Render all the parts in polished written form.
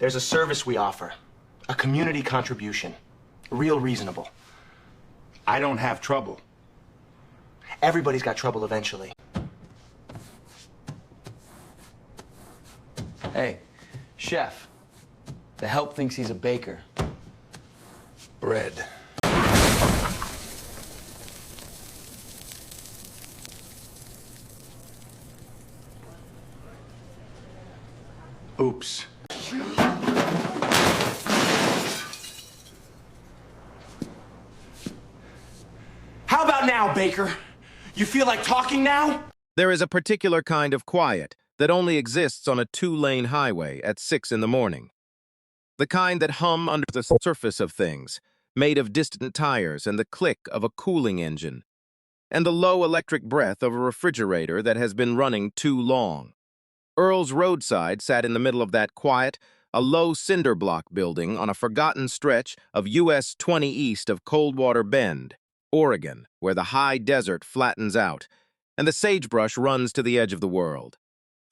There's a service we offer, a community contribution, real reasonable. I don't have trouble. Everybody's got trouble eventually. Hey, chef. The help thinks he's a baker. Bread. Oops. How about now, Baker? You feel like talking now? There is a particular kind of quiet that only exists on a two-lane highway at 6 in the morning. The kind that hum under the surface of things, made of distant tires and the click of a cooling engine, and the low electric breath of a refrigerator that has been running too long. Earl's roadside sat in the middle of that quiet, a low cinder block building on a forgotten stretch of US 20 east of Coldwater Bend, Oregon, where the high desert flattens out, and the sagebrush runs to the edge of the world.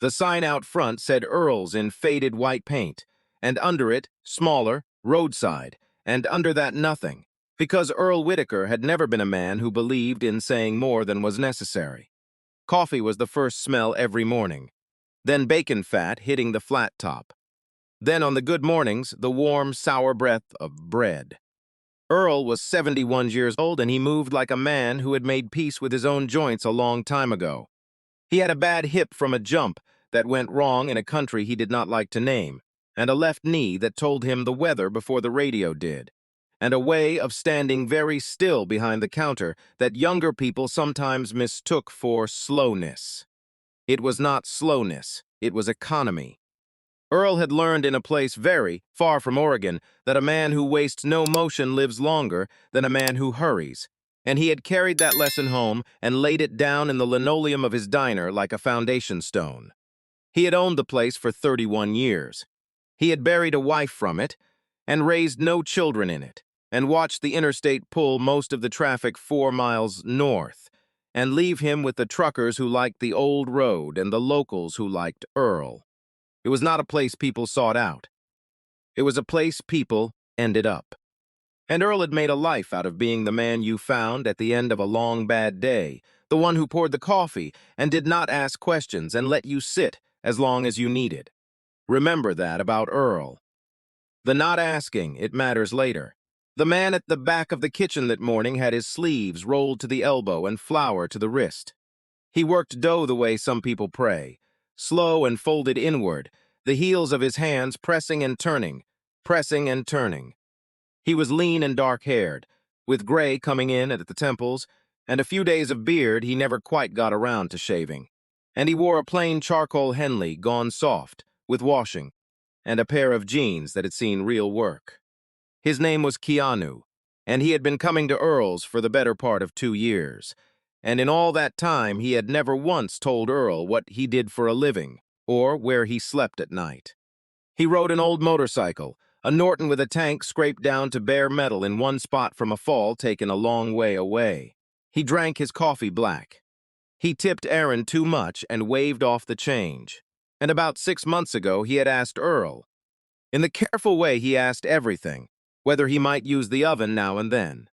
The sign out front said Earl's in faded white paint, and under it, smaller, roadside, and under that nothing, because Earl Whitaker had never been a man who believed in saying more than was necessary. Coffee was the first smell every morning, then bacon fat hitting the flat top. Then on the good mornings, the warm, sour breath of bread. Earl was 71 years old, and he moved like a man who had made peace with his own joints a long time ago. He had a bad hip from a jump that went wrong in a country he did not like to name, and a left knee that told him the weather before the radio did, and a way of standing very still behind the counter that younger people sometimes mistook for slowness. It was not slowness, it was economy. Earl had learned in a place very far from Oregon that a man who wastes no motion lives longer than a man who hurries, and he had carried that lesson home and laid it down in the linoleum of his diner like a foundation stone. He had owned the place for 31 years. He had buried a wife from it and raised no children in it, and watched the interstate pull most of the traffic 4 miles north, and leave him with the truckers who liked the old road and the locals who liked Earl. It was not a place people sought out. It was a place people ended up. And Earl had made a life out of being the man you found at the end of a long bad day, the one who poured the coffee and did not ask questions and let you sit as long as you needed. Remember that about Earl. The not asking, it matters later. The man at the back of the kitchen that morning had his sleeves rolled to the elbow and flour to the wrist. He worked dough the way some people pray, slow and folded inward, the heels of his hands pressing and turning, pressing and turning. He was lean and dark-haired, with gray coming in at the temples, and a few days of beard he never quite got around to shaving. And he wore a plain charcoal Henley gone soft, with washing, and a pair of jeans that had seen real work. His name was Keanu, and he had been coming to Earl's for the better part of 2 years, and in all that time he had never once told Earl what he did for a living, or where he slept at night. He rode an old motorcycle, a Norton with a tank scraped down to bare metal in one spot from a fall taken a long way away. He drank his coffee black. He tipped Aaron too much and waved off the change. And about 6 months ago he had asked Earl. In the careful way he asked everything, whether he might use the oven now and then.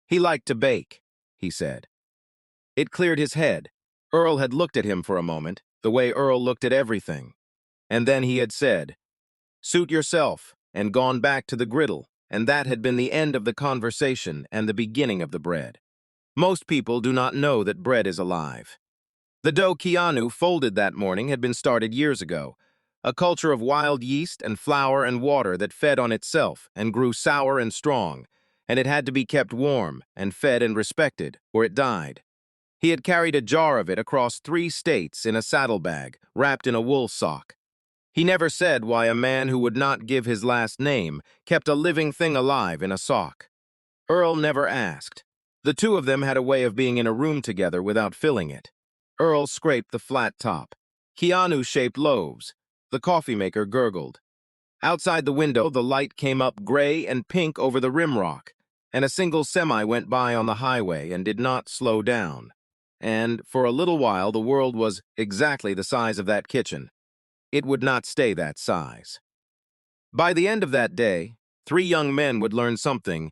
He liked to bake, he said. It cleared his head. Earl had looked at him for a moment, the way Earl looked at everything. And then he had said, "Suit yourself," and gone back to the griddle, and that had been the end of the conversation and the beginning of the bread. Most people do not know that bread is alive. The dough Keanu folded that morning had been started years ago, a culture of wild yeast and flour and water that fed on itself and grew sour and strong, and it had to be kept warm and fed and respected, or it died. He had carried a jar of it across 3 states in a saddlebag, wrapped in a wool sock. He never said why a man who would not give his last name kept a living thing alive in a sock. Earl never asked. The two of them had a way of being in a room together without filling it. Earl scraped the flat top. Keanu shaped loaves. The coffee maker gurgled. Outside the window, the light came up gray and pink over the rimrock, and a single semi went by on the highway and did not slow down. And for a little while, the world was exactly the size of that kitchen. It would not stay that size. By the end of that day, 3 young men would learn something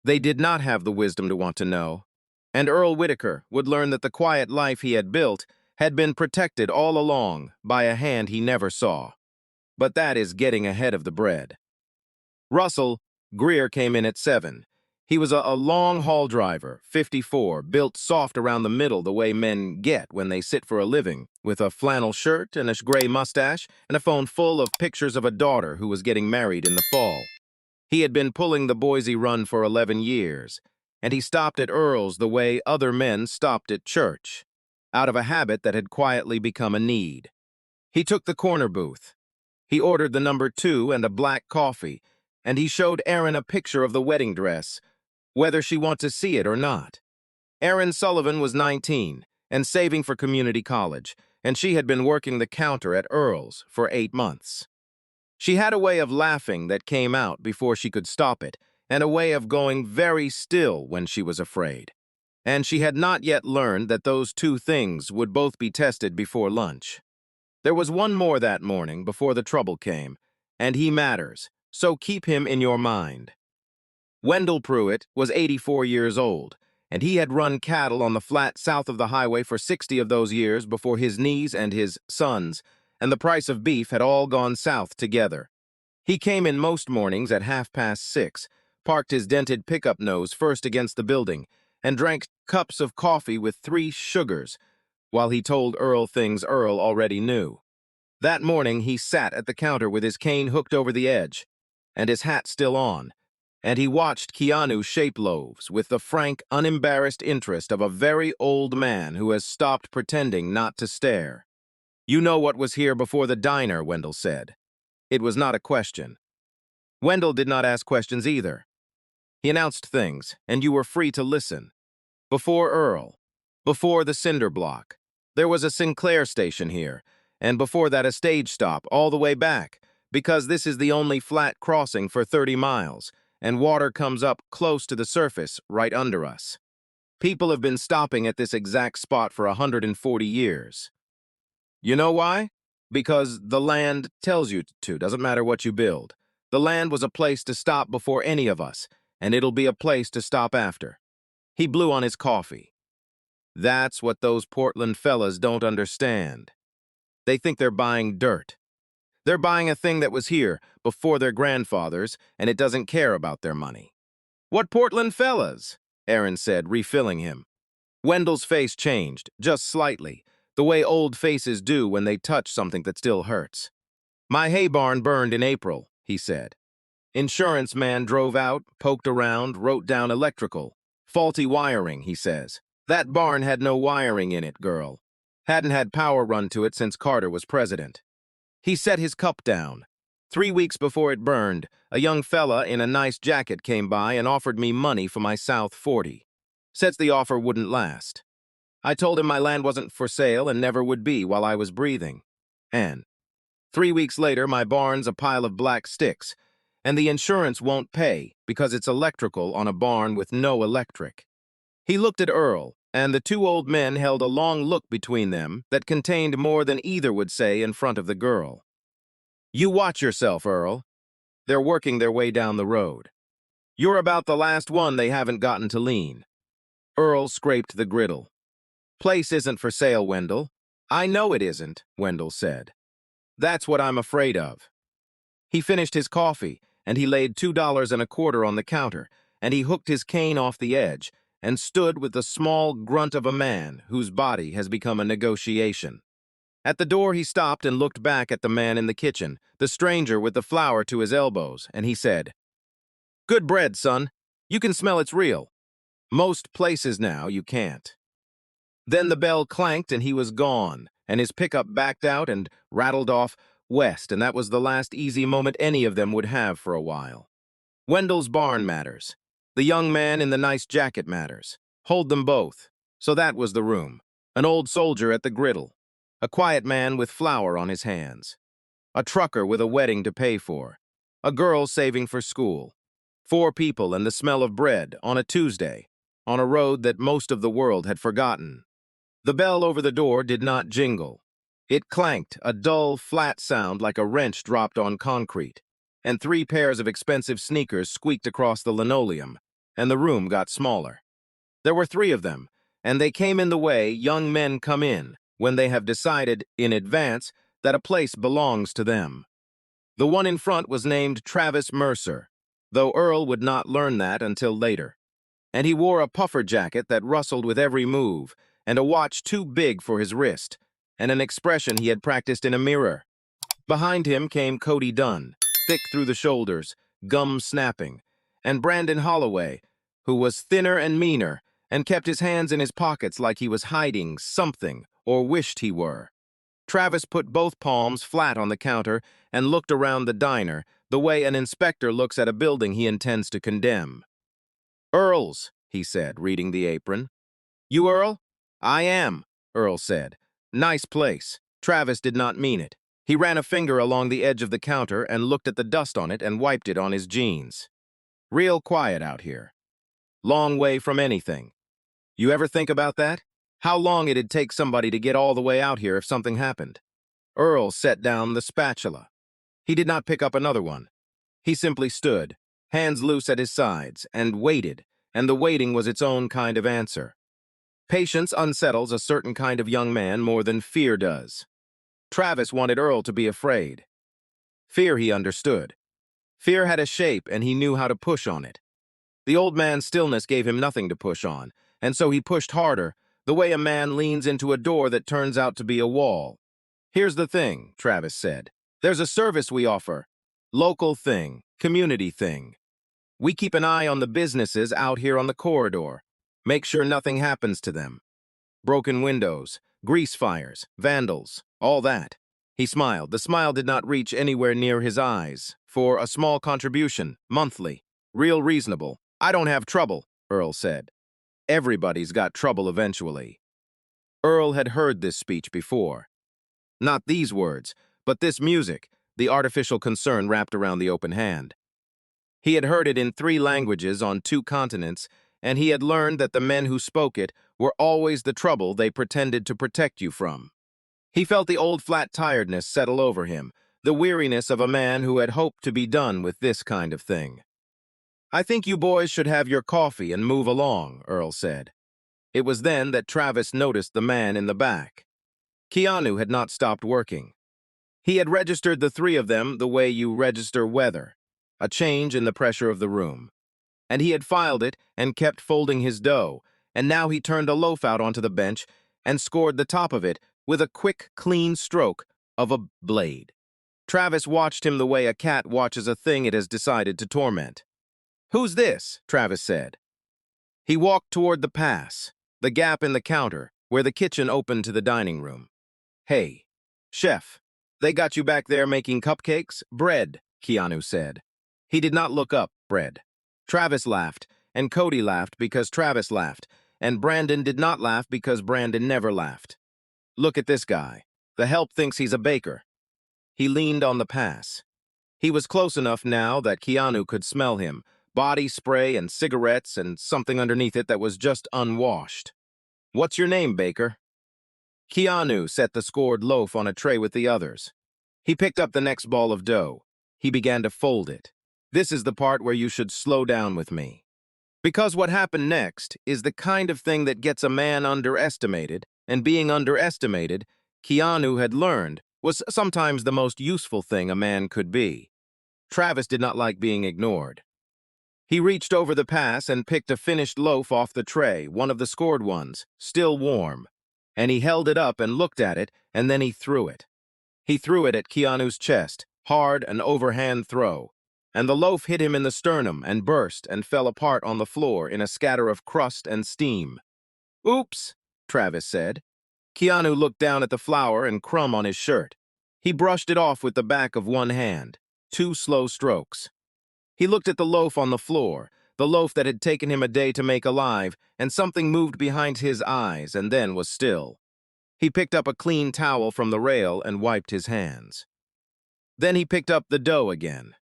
they did not have the wisdom to want to know, and Earl Whitaker would learn that the quiet life he had built had been protected all along by a hand he never saw. But that is getting ahead of the bread. Russell Greer came in at 7. He was a long-haul driver, 54, built soft around the middle the way men get when they sit for a living, with a flannel shirt and a gray mustache and a phone full of pictures of a daughter who was getting married in the fall. He had been pulling the Boise run for 11 years, and he stopped at Earl's the way other men stopped at church, out of a habit that had quietly become a need. He took the corner booth. He ordered the number 2 and a black coffee, and he showed Erin a picture of the wedding dress, whether she wanted to see it or not. Erin Sullivan was 19 and saving for community college, and she had been working the counter at Earl's for 8 months. She had a way of laughing that came out before she could stop it, and a way of going very still when she was afraid. And she had not yet learned that those 2 things would both be tested before lunch. There was one more that morning before the trouble came, and he matters, so keep him in your mind. Wendell Pruitt was 84 years old, and he had run cattle on the flat south of the highway for 60 of those years before his knees and his sons, and the price of beef had all gone south together. He came in most mornings at 6:30, parked his dented pickup nose first against the building, and drank cups of coffee with 3 sugars, while he told Earl things Earl already knew. That morning he sat at the counter with his cane hooked over the edge, and his hat still on, and he watched Keanu shape loaves with the frank, unembarrassed interest of a very old man who has stopped pretending not to stare. "You know what was here before the diner," Wendell said. It was not a question. Wendell did not ask questions either. He announced things, and you were free to listen. Before Earl, before the cinder block, there was a Sinclair station here, and before that a stage stop all the way back, because this is the only flat crossing for 30 miles, and water comes up close to the surface right under us. People have been stopping at this exact spot for 140 years. You know why? Because the land tells you to, doesn't matter what you build. The land was a place to stop before any of us, and it'll be a place to stop after. He blew on his coffee. That's what those Portland fellas don't understand. They think they're buying dirt. They're buying a thing that was here before their grandfathers, and it doesn't care about their money. "What Portland fellas?" Erin said, refilling him. Wendell's face changed, just slightly, the way old faces do when they touch something that still hurts. "My hay barn burned in April," he said. "Insurance man drove out, poked around, wrote down electrical. Faulty wiring," he says. "That barn had no wiring in it, girl. Hadn't had power run to it since Carter was president." He set his cup down. 3 weeks before it burned, a young fella in a nice jacket came by and offered me money for my South 40. Says the offer wouldn't last. I told him my land wasn't for sale and never would be while I was breathing. And 3 weeks later, my barn's a pile of black sticks, and the insurance won't pay because it's electrical on a barn with no electric. He looked at Earl, and the 2 old men held a long look between them that contained more than either would say in front of the girl. "You watch yourself, Earl. They're working their way down the road. You're about the last one they haven't gotten to lean." Earl scraped the griddle. "Place isn't for sale, Wendell." "I know it isn't," Wendell said. "That's what I'm afraid of." He finished his coffee, and he laid $2.25 on the counter, and he hooked his cane off the edge and stood with the small grunt of a man whose body has become a negotiation. At the door he stopped and looked back at the man in the kitchen, the stranger with the flour to his elbows, and he said, "Good bread, son. You can smell it's real. Most places now you can't." Then the bell clanked and he was gone, and his pickup backed out and rattled off west, and that was the last easy moment any of them would have for a while. Wendell's barn matters. The young man in the nice jacket matters. Hold them both. So that was the room. An old soldier at the griddle. A quiet man with flour on his hands. A trucker with a wedding to pay for. A girl saving for school. 4 people and the smell of bread on a Tuesday, on a road that most of the world had forgotten. The bell over the door did not jingle. It clanked, a dull, flat sound like a wrench dropped on concrete. and 3 pairs of expensive sneakers squeaked across the linoleum, and the room got smaller. There were 3 of them, and they came in the way young men come in when they have decided in advance that a place belongs to them. The one in front was named Travis Mercer, though Earl would not learn that until later. And he wore a puffer jacket that rustled with every move, and a watch too big for his wrist, and an expression he had practiced in a mirror. Behind him came Cody Dunn, thick through the shoulders, gum snapping, and Brandon Holloway, who was thinner and meaner, and kept his hands in his pockets like he was hiding something or wished he were. Travis put both palms flat on the counter and looked around the diner the way an inspector looks at a building he intends to condemn. "Earl's," he said, reading the apron. "You Earl?" "I am," Earl said. "Nice place." Travis did not mean it. He ran a finger along the edge of the counter and looked at the dust on it and wiped it on his jeans. "Real quiet out here. Long way from anything. You ever think about that? How long it'd take somebody to get all the way out here if something happened?" Earl set down the spatula. He did not pick up another one. He simply stood, hands loose at his sides, and waited, and the waiting was its own kind of answer. Patience unsettles a certain kind of young man more than fear does. Travis wanted Earl to be afraid. Fear he understood. Fear had a shape, and he knew how to push on it. The old man's stillness gave him nothing to push on, and so he pushed harder, the way a man leans into a door that turns out to be a wall. "Here's the thing," Travis said. "There's a service we offer. Local thing, community thing. We keep an eye on the businesses out here on the corridor. Make sure nothing happens to them. Broken windows, grease fires, vandals, all that." He smiled. The smile did not reach anywhere near his eyes. "For a small contribution, monthly. Real reasonable. I don't have trouble," Earl said. "Everybody's got trouble eventually." Earl had heard this speech before. Not these words, but this music, the artificial concern wrapped around the open hand. He had heard it in 3 languages on 2 continents, and he had learned that the men who spoke it were always the trouble they pretended to protect you from. He felt the old flat tiredness settle over him, the weariness of a man who had hoped to be done with this kind of thing. "I think you boys should have your coffee and move along," Earl said. It was then that Travis noticed the man in the back. Keanu had not stopped working. He had registered the 3 of them the way you register weather, a change in the pressure of the room. And he had filed it and kept folding his dough, and now he turned a loaf out onto the bench and scored the top of it with a quick, clean stroke of a blade. Travis watched him the way a cat watches a thing it has decided to torment. "Who's this?" Travis said. He walked toward the pass, the gap in the counter, where the kitchen opened to the dining room. "Hey, chef, they got you back there making cupcakes? Bread," Keanu said. He did not look up. Bread. Travis laughed, and Cody laughed because Travis laughed, and Brandon did not laugh because Brandon never laughed. "Look at this guy. The help thinks he's a baker." He leaned on the pass. He was close enough now that Keanu could smell him, body spray and cigarettes and something underneath it that was just unwashed. "What's your name, baker?" Keanu set the scored loaf on a tray with the others. He picked up the next ball of dough. He began to fold it. This is the part where you should slow down with me. Because what happened next is the kind of thing that gets a man underestimated, and being underestimated, Keanu had learned, was sometimes the most useful thing a man could be. Travis did not like being ignored. He reached over the pass and picked a finished loaf off the tray, one of the scored ones, still warm. And he held it up and looked at it, and then he threw it. He threw it at Keanu's chest, hard, an overhand throw. And the loaf hit him in the sternum and burst and fell apart on the floor in a scatter of crust and steam. "Oops," Travis said. Keanu looked down at the flour and crumb on his shirt. He brushed it off with the back of one hand, 2 slow strokes. He looked at the loaf on the floor, the loaf that had taken him a day to make alive, and something moved behind his eyes and then was still. He picked up a clean towel from the rail and wiped his hands. Then he picked up the dough again.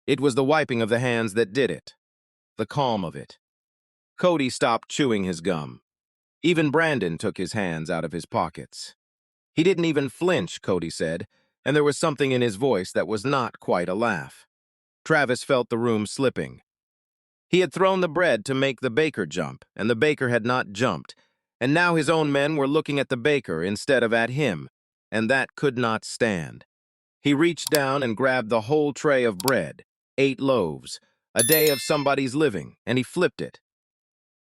It was the wiping of the hands that did it, the calm of it. Cody stopped chewing his gum. Even Brandon took his hands out of his pockets. He didn't even flinch, Cody said, and there was something in his voice that was not quite a laugh. Travis felt the room slipping. He had thrown the bread to make the baker jump, and the baker had not jumped, and now his own men were looking at the baker instead of at him, and that could not stand. He reached down and grabbed the whole tray of bread, 8 loaves, a day of somebody's living, and he flipped it.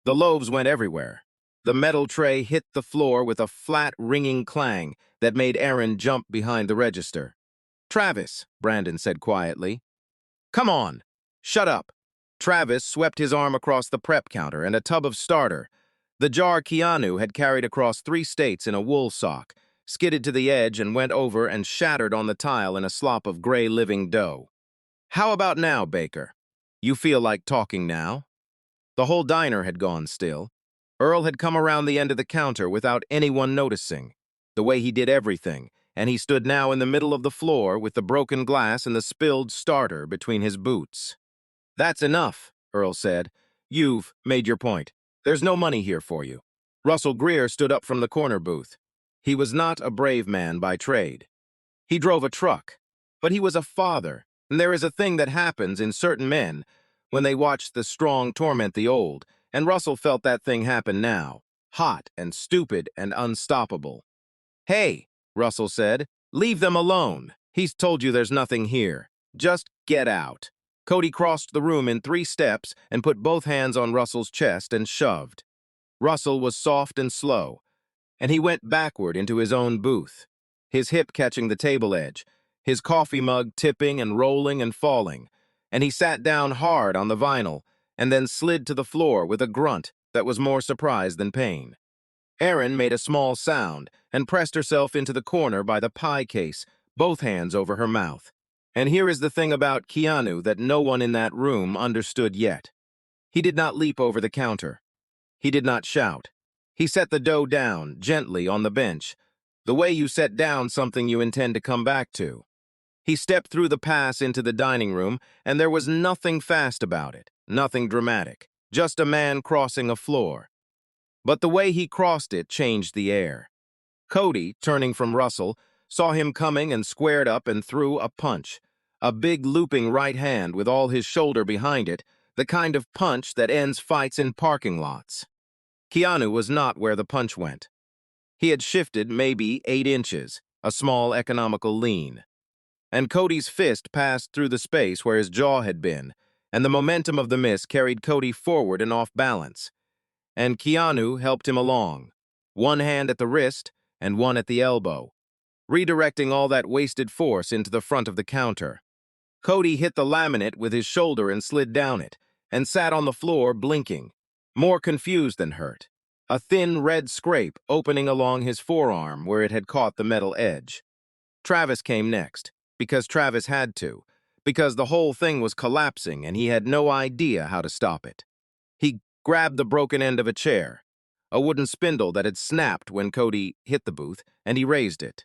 The loaves went everywhere. The metal tray hit the floor with a flat, ringing clang that made Aaron jump behind the register. "Travis," Brandon said quietly. "Come on! Shut up!" Travis swept his arm across the prep counter and a tub of starter. The jar Keanu had carried across 3 states in a wool sock, skidded to the edge and went over and shattered on the tile in a slop of gray living dough. "How about now, Baker? You feel like talking now?" The whole diner had gone still. Earl had come around the end of the counter without anyone noticing, the way he did everything, and he stood now in the middle of the floor with the broken glass and the spilled starter between his boots. "That's enough," Earl said. "You've made your point. There's no money here for you." Russell Greer stood up from the corner booth. He was not a brave man by trade. He drove a truck, but he was a father, and there is a thing that happens in certain men when they watch the strong torment the old, and Russell felt that thing happen now, hot and stupid and unstoppable. "Hey," Russell said, "leave them alone. He's told you there's nothing here. Just get out." Cody crossed the room in 3 steps and put both hands on Russell's chest and shoved. Russell was soft and slow, and he went backward into his own booth, his hip catching the table edge, his coffee mug tipping and rolling and falling, and he sat down hard on the vinyl and then slid to the floor with a grunt that was more surprise than pain. Erin made a small sound and pressed herself into the corner by the pie case, both hands over her mouth. And here is the thing about Keanu that no one in that room understood yet. He did not leap over the counter. He did not shout. He set the dough down, gently, on the bench, the way you set down something you intend to come back to. He stepped through the pass into the dining room, and there was nothing fast about it, nothing dramatic, just a man crossing a floor. But the way he crossed it changed the air. Cody, turning from Russell, saw him coming and squared up and threw a punch, a big looping right hand with all his shoulder behind it, the kind of punch that ends fights in parking lots. Keanu was not where the punch went. He had shifted maybe 8 inches, a small economical lean. And Cody's fist passed through the space where his jaw had been, and the momentum of the miss carried Cody forward and off balance. And Keanu helped him along, one hand at the wrist and one at the elbow, redirecting all that wasted force into the front of the counter. Cody hit the laminate with his shoulder and slid down it, and sat on the floor blinking, more confused than hurt, a thin red scrape opening along his forearm where it had caught the metal edge. Travis came next, because Travis had to, because the whole thing was collapsing and he had no idea how to stop it. He grabbed the broken end of a chair, a wooden spindle that had snapped when Cody hit the booth, and he raised it.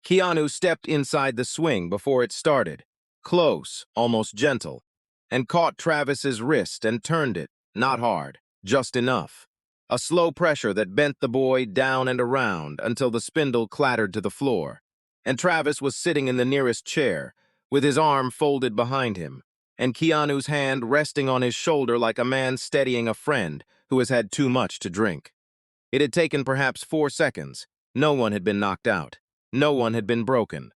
Keanu stepped inside the swing before it started, close, almost gentle, and caught Travis's wrist and turned it, not hard, just enough. A slow pressure that bent the boy down and around until the spindle clattered to the floor, and Travis was sitting in the nearest chair, with his arm folded behind him, and Keanu's hand resting on his shoulder like a man steadying a friend who has had too much to drink. It had taken perhaps 4 seconds. No one had been knocked out. No one had been broken.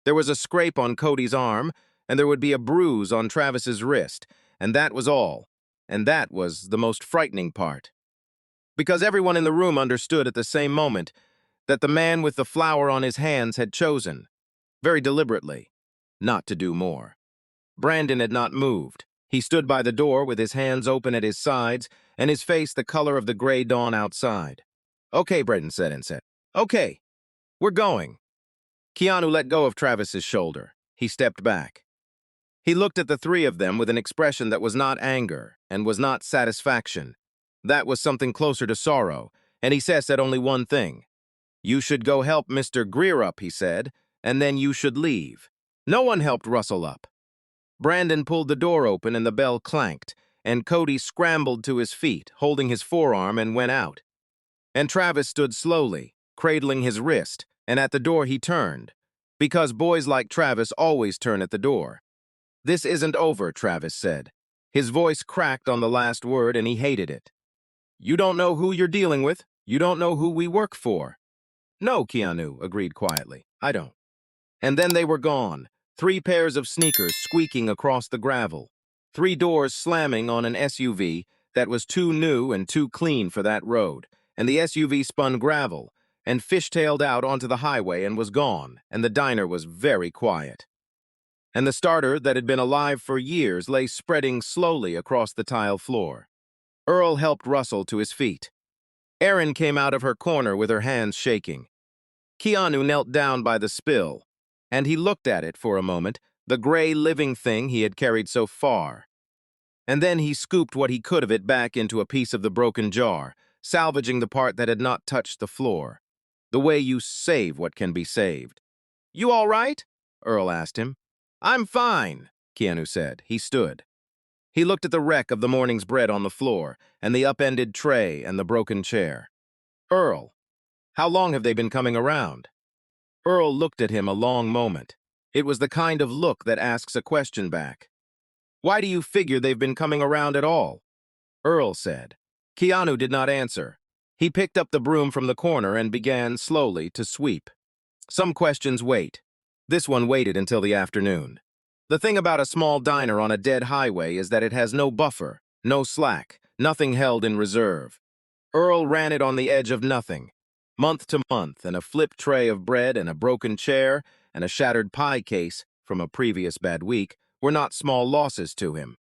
There was a scrape on Cody's arm, and there would be a bruise on Travis's wrist, and that was all. And that was the most frightening part. Because everyone in the room understood at the same moment that the man with the flour on his hands had chosen, very deliberately, not to do more. Brandon had not moved. He stood by the door with his hands open at his sides and his face the color of the gray dawn outside. "Okay," Brandon said. "Okay, we're going." Keanu let go of Travis's shoulder. He stepped back. He looked at the 3 of them with an expression that was not anger and was not satisfaction. That was something closer to sorrow, and he said only one thing. "You should go help Mr. Greer up," he said, "and then you should leave." No one helped Russell up. Brandon pulled the door open and the bell clanked, and Cody scrambled to his feet, holding his forearm, and went out. And Travis stood slowly, cradling his wrist, and at the door he turned, because boys like Travis always turn at the door. "This isn't over," Travis said. His voice cracked on the last word, and he hated it. "You don't know who you're dealing with. You don't know who we work for." "No," Keanu agreed quietly. "I don't." And then they were gone, 3 pairs of sneakers squeaking across the gravel, 3 doors slamming on an SUV that was too new and too clean for that road, and the SUV spun gravel and fishtailed out onto the highway and was gone, and the diner was very quiet. And the starter that had been alive for years lay spreading slowly across the tile floor. Earl helped Russell to his feet. Erin came out of her corner with her hands shaking. Keanu knelt down by the spill, and he looked at it for a moment, the gray living thing he had carried so far. And then he scooped what he could of it back into a piece of the broken jar, salvaging the part that had not touched the floor. The way you save what can be saved. "You all right?" Earl asked him. "I'm fine," Keanu said. He stood. He looked at the wreck of the morning's bread on the floor, and the upended tray and the broken chair. "Earl, how long have they been coming around?" Earl looked at him a long moment. It was the kind of look that asks a question back. "Why do you figure they've been coming around at all?" Earl said. Keanu did not answer. He picked up the broom from the corner and began slowly to sweep. Some questions wait. This one waited until the afternoon. The thing about a small diner on a dead highway is that it has no buffer, no slack, nothing held in reserve. Earl ran it on the edge of nothing. Month to month, and a flipped tray of bread and a broken chair and a shattered pie case from a previous bad week were not small losses to him.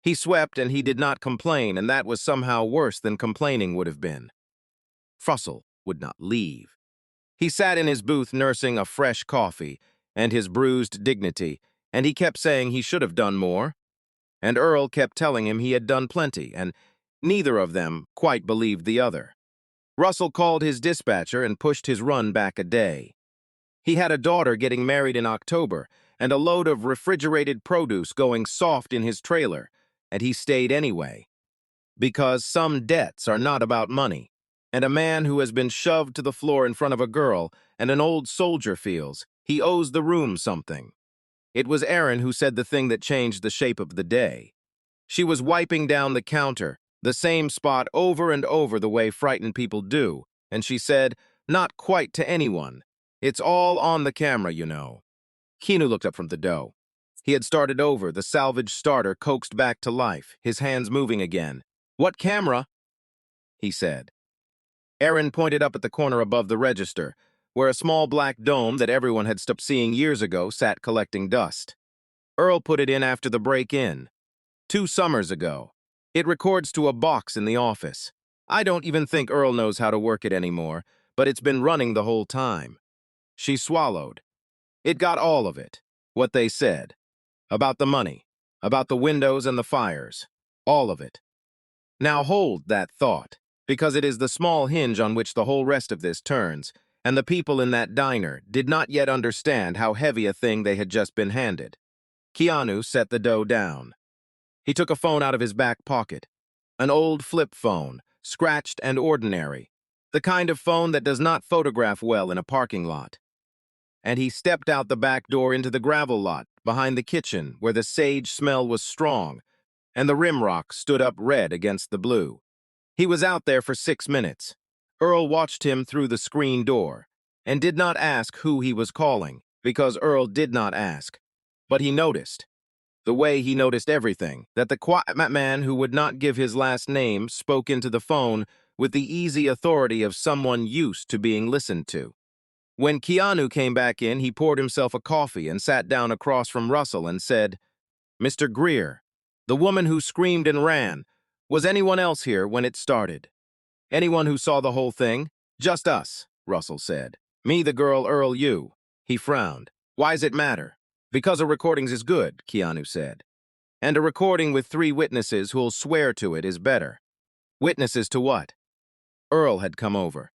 He swept and he did not complain, and that was somehow worse than complaining would have been. Russell would not leave. He sat in his booth nursing a fresh coffee and his bruised dignity, and he kept saying he should have done more. And Earl kept telling him he had done plenty, and neither of them quite believed the other. Russell called his dispatcher and pushed his run back a day. He had a daughter getting married in October and a load of refrigerated produce going soft in his trailer, and he stayed anyway. Because some debts are not about money, and a man who has been shoved to the floor in front of a girl and an old soldier feels he owes the room something. It was Erin who said the thing that changed the shape of the day. She was wiping down the counter, the same spot over and over the way frightened people do, and she said, not quite to anyone, "It's all on the camera, you know." Keanu looked up from the dough. He had started over, the salvage starter coaxed back to life, his hands moving again. "What camera?" he said. Erin pointed up at the corner above the register, where a small black dome that everyone had stopped seeing years ago sat collecting dust. Earl put it in after the break-in. 2 summers ago. It records to a box in the office. I don't even think Earl knows how to work it anymore, but it's been running the whole time. She swallowed. It got all of it. What they said. About the money. About the windows and the fires. All of it. Now hold that thought, because it is the small hinge on which the whole rest of this turns, and the people in that diner did not yet understand how heavy a thing they had just been handed. Keanu set the dough down. He took a phone out of his back pocket. An old flip phone, scratched and ordinary. The kind of phone that does not photograph well in a parking lot. And he stepped out the back door into the gravel lot behind the kitchen where the sage smell was strong and the rimrock stood up red against the blue. He was out there for 6 minutes. Earl watched him through the screen door and did not ask who he was calling because Earl did not ask. But he noticed. The way he noticed everything, that the quiet man who would not give his last name spoke into the phone with the easy authority of someone used to being listened to. When Keanu came back in, he poured himself a coffee and sat down across from Russell and said, "Mr. Greer, the woman who screamed and ran, was anyone else here when it started? Anyone who saw the whole thing?" "Just us," Russell said. "Me, the girl, Earl, you." He frowned. "Why's it matter?" "Because a recordings is good," Keanu said. "And a recording with 3 witnesses who'll swear to it is better." "Witnesses to what?" Earl had come over.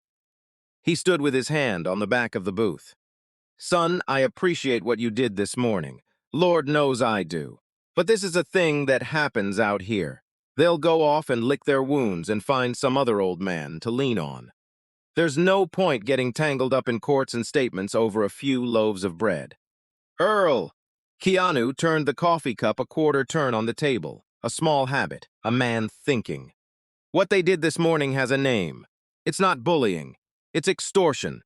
He stood with his hand on the back of the booth. "Son, I appreciate what you did this morning. Lord knows I do. But this is a thing that happens out here. They'll go off and lick their wounds and find some other old man to lean on. There's no point getting tangled up in courts and statements over a few loaves of bread." "Earl!" Keanu turned the coffee cup a quarter turn on the table, a small habit, a man thinking. What they did this morning has a name. It's not bullying. It's extortion.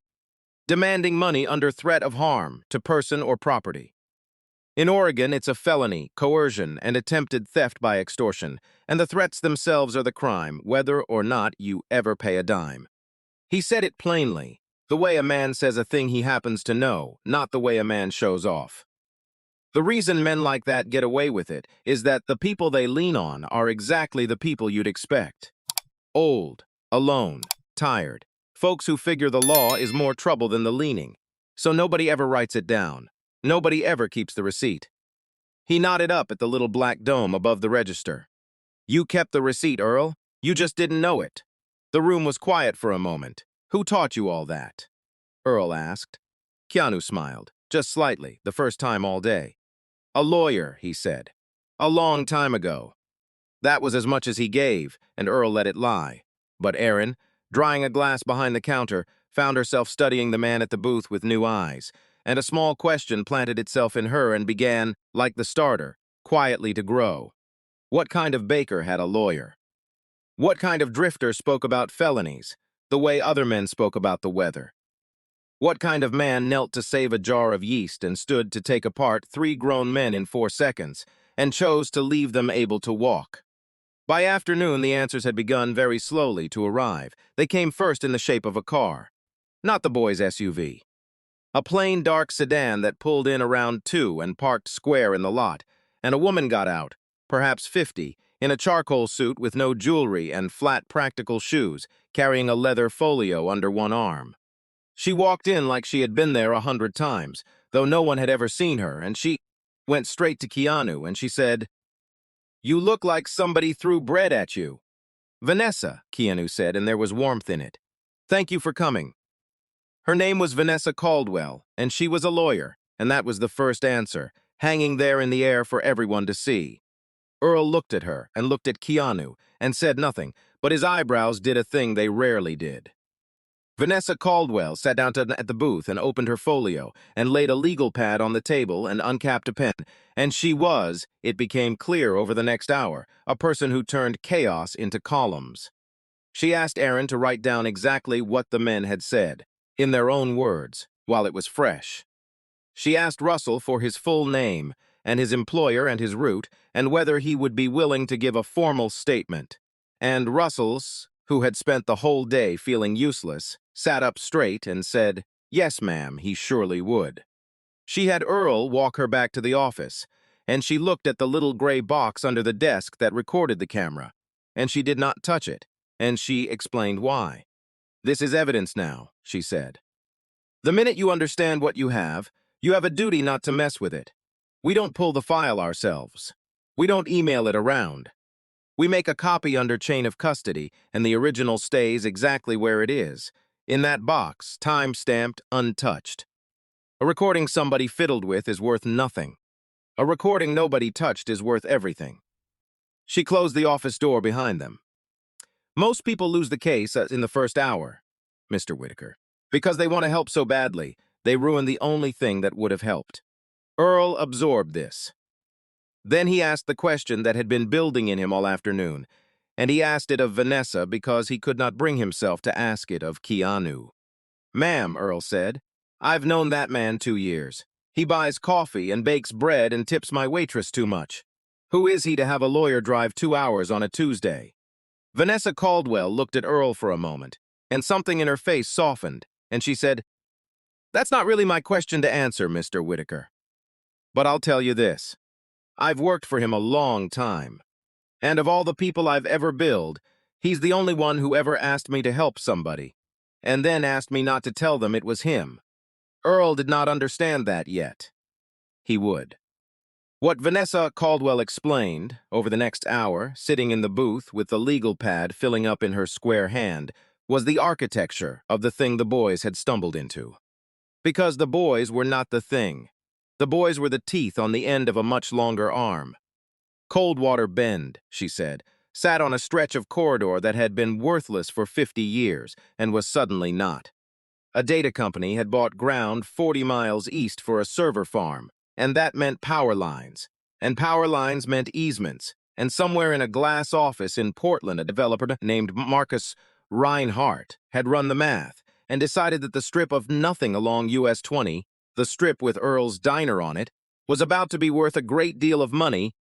Demanding money under threat of harm to person or property. In Oregon, it's a felony, coercion, and attempted theft by extortion, and the threats themselves are the crime, whether or not you ever pay a dime. He said it plainly, the way a man says a thing he happens to know, not the way a man shows off. The reason men like that get away with it is that the people they lean on are exactly the people you'd expect. Old, alone, tired. Folks who figure the law is more trouble than the leaning. So nobody ever writes it down. Nobody ever keeps the receipt. He nodded up at the little black dome above the register. You kept the receipt, Earl. You just didn't know it. The room was quiet for a moment. Who taught you all that? Earl asked. Keanu smiled, just slightly, the first time all day. A lawyer, he said. A long time ago. That was as much as he gave, and Earl let it lie. But Erin, drying a glass behind the counter, found herself studying the man at the booth with new eyes, and a small question planted itself in her and began, like the starter, quietly to grow. What kind of baker had a lawyer? What kind of drifter spoke about felonies, the way other men spoke about the weather? What kind of man knelt to save a jar of yeast and stood to take apart 3 grown men in 4 seconds, and chose to leave them able to walk? By afternoon, the answers had begun very slowly to arrive. They came first in the shape of a car. Not the boy's SUV. A plain, dark sedan that pulled in around 2 and parked square in the lot, and a woman got out, perhaps 50, in a charcoal suit with no jewelry and flat, practical shoes, carrying a leather folio under one arm. She walked in like she had been there 100 times, though no one had ever seen her, and she went straight to Keanu, and she said, "You look like somebody threw bread at you." "Vanessa," Keanu said, and there was warmth in it. "Thank you for coming." Her name was Vanessa Caldwell, and she was a lawyer, and that was the first answer, hanging there in the air for everyone to see. Earl looked at her and looked at Keanu and said nothing, but his eyebrows did a thing they rarely did. Vanessa Caldwell sat down at the booth and opened her folio and laid a legal pad on the table and uncapped a pen, and she was, it became clear over the next hour, a person who turned chaos into columns. She asked Erin to write down exactly what the men had said, in their own words, while it was fresh. She asked Russell for his full name and his employer and his route, and whether he would be willing to give a formal statement. And Russell's, who had spent the whole day feeling useless, sat up straight and said, "Yes, ma'am, he surely would." She had Earl walk her back to the office, and she looked at the little gray box under the desk that recorded the camera, and she did not touch it, and she explained why. "This is evidence now," she said. "The minute you understand what you have a duty not to mess with it. We don't pull the file ourselves. We don't email it around. We make a copy under chain of custody, and the original stays exactly where it is, in that box, time-stamped, untouched. A recording somebody fiddled with is worth nothing. A recording nobody touched is worth everything." She closed the office door behind them. "Most people lose the case in the first hour, Mr. Whitaker, because they want to help so badly, they ruin the only thing that would have helped." Earl absorbed this. Then he asked the question that had been building in him all afternoon, and he asked it of Vanessa because he could not bring himself to ask it of Keanu. "Ma'am," Earl said, "I've known that man 2 years. He buys coffee and bakes bread and tips my waitress too much. Who is he to have a lawyer drive 2 hours on a Tuesday?" Vanessa Caldwell looked at Earl for a moment, and something in her face softened, and she said, "That's not really my question to answer, Mr. Whitaker. But I'll tell you this. I've worked for him a long time, and of all the people I've ever billed, he's the only one who ever asked me to help somebody, and then asked me not to tell them it was him. Earl did not understand that yet. He would." What Vanessa Caldwell explained, over the next hour, sitting in the booth with the legal pad filling up in her square hand, was the architecture of the thing the boys had stumbled into. Because the boys were not the thing. The boys were the teeth on the end of a much longer arm. Coldwater Bend, she said, sat on a stretch of corridor that had been worthless for 50 years and was suddenly not. A data company had bought ground 40 miles east for a server farm, and that meant power lines. And power lines meant easements. And somewhere in a glass office in Portland, a developer named Marcus Reinhardt had run the math and decided that the strip of nothing along US 20, the strip with Earl's Diner on it, was about to be worth a great deal of money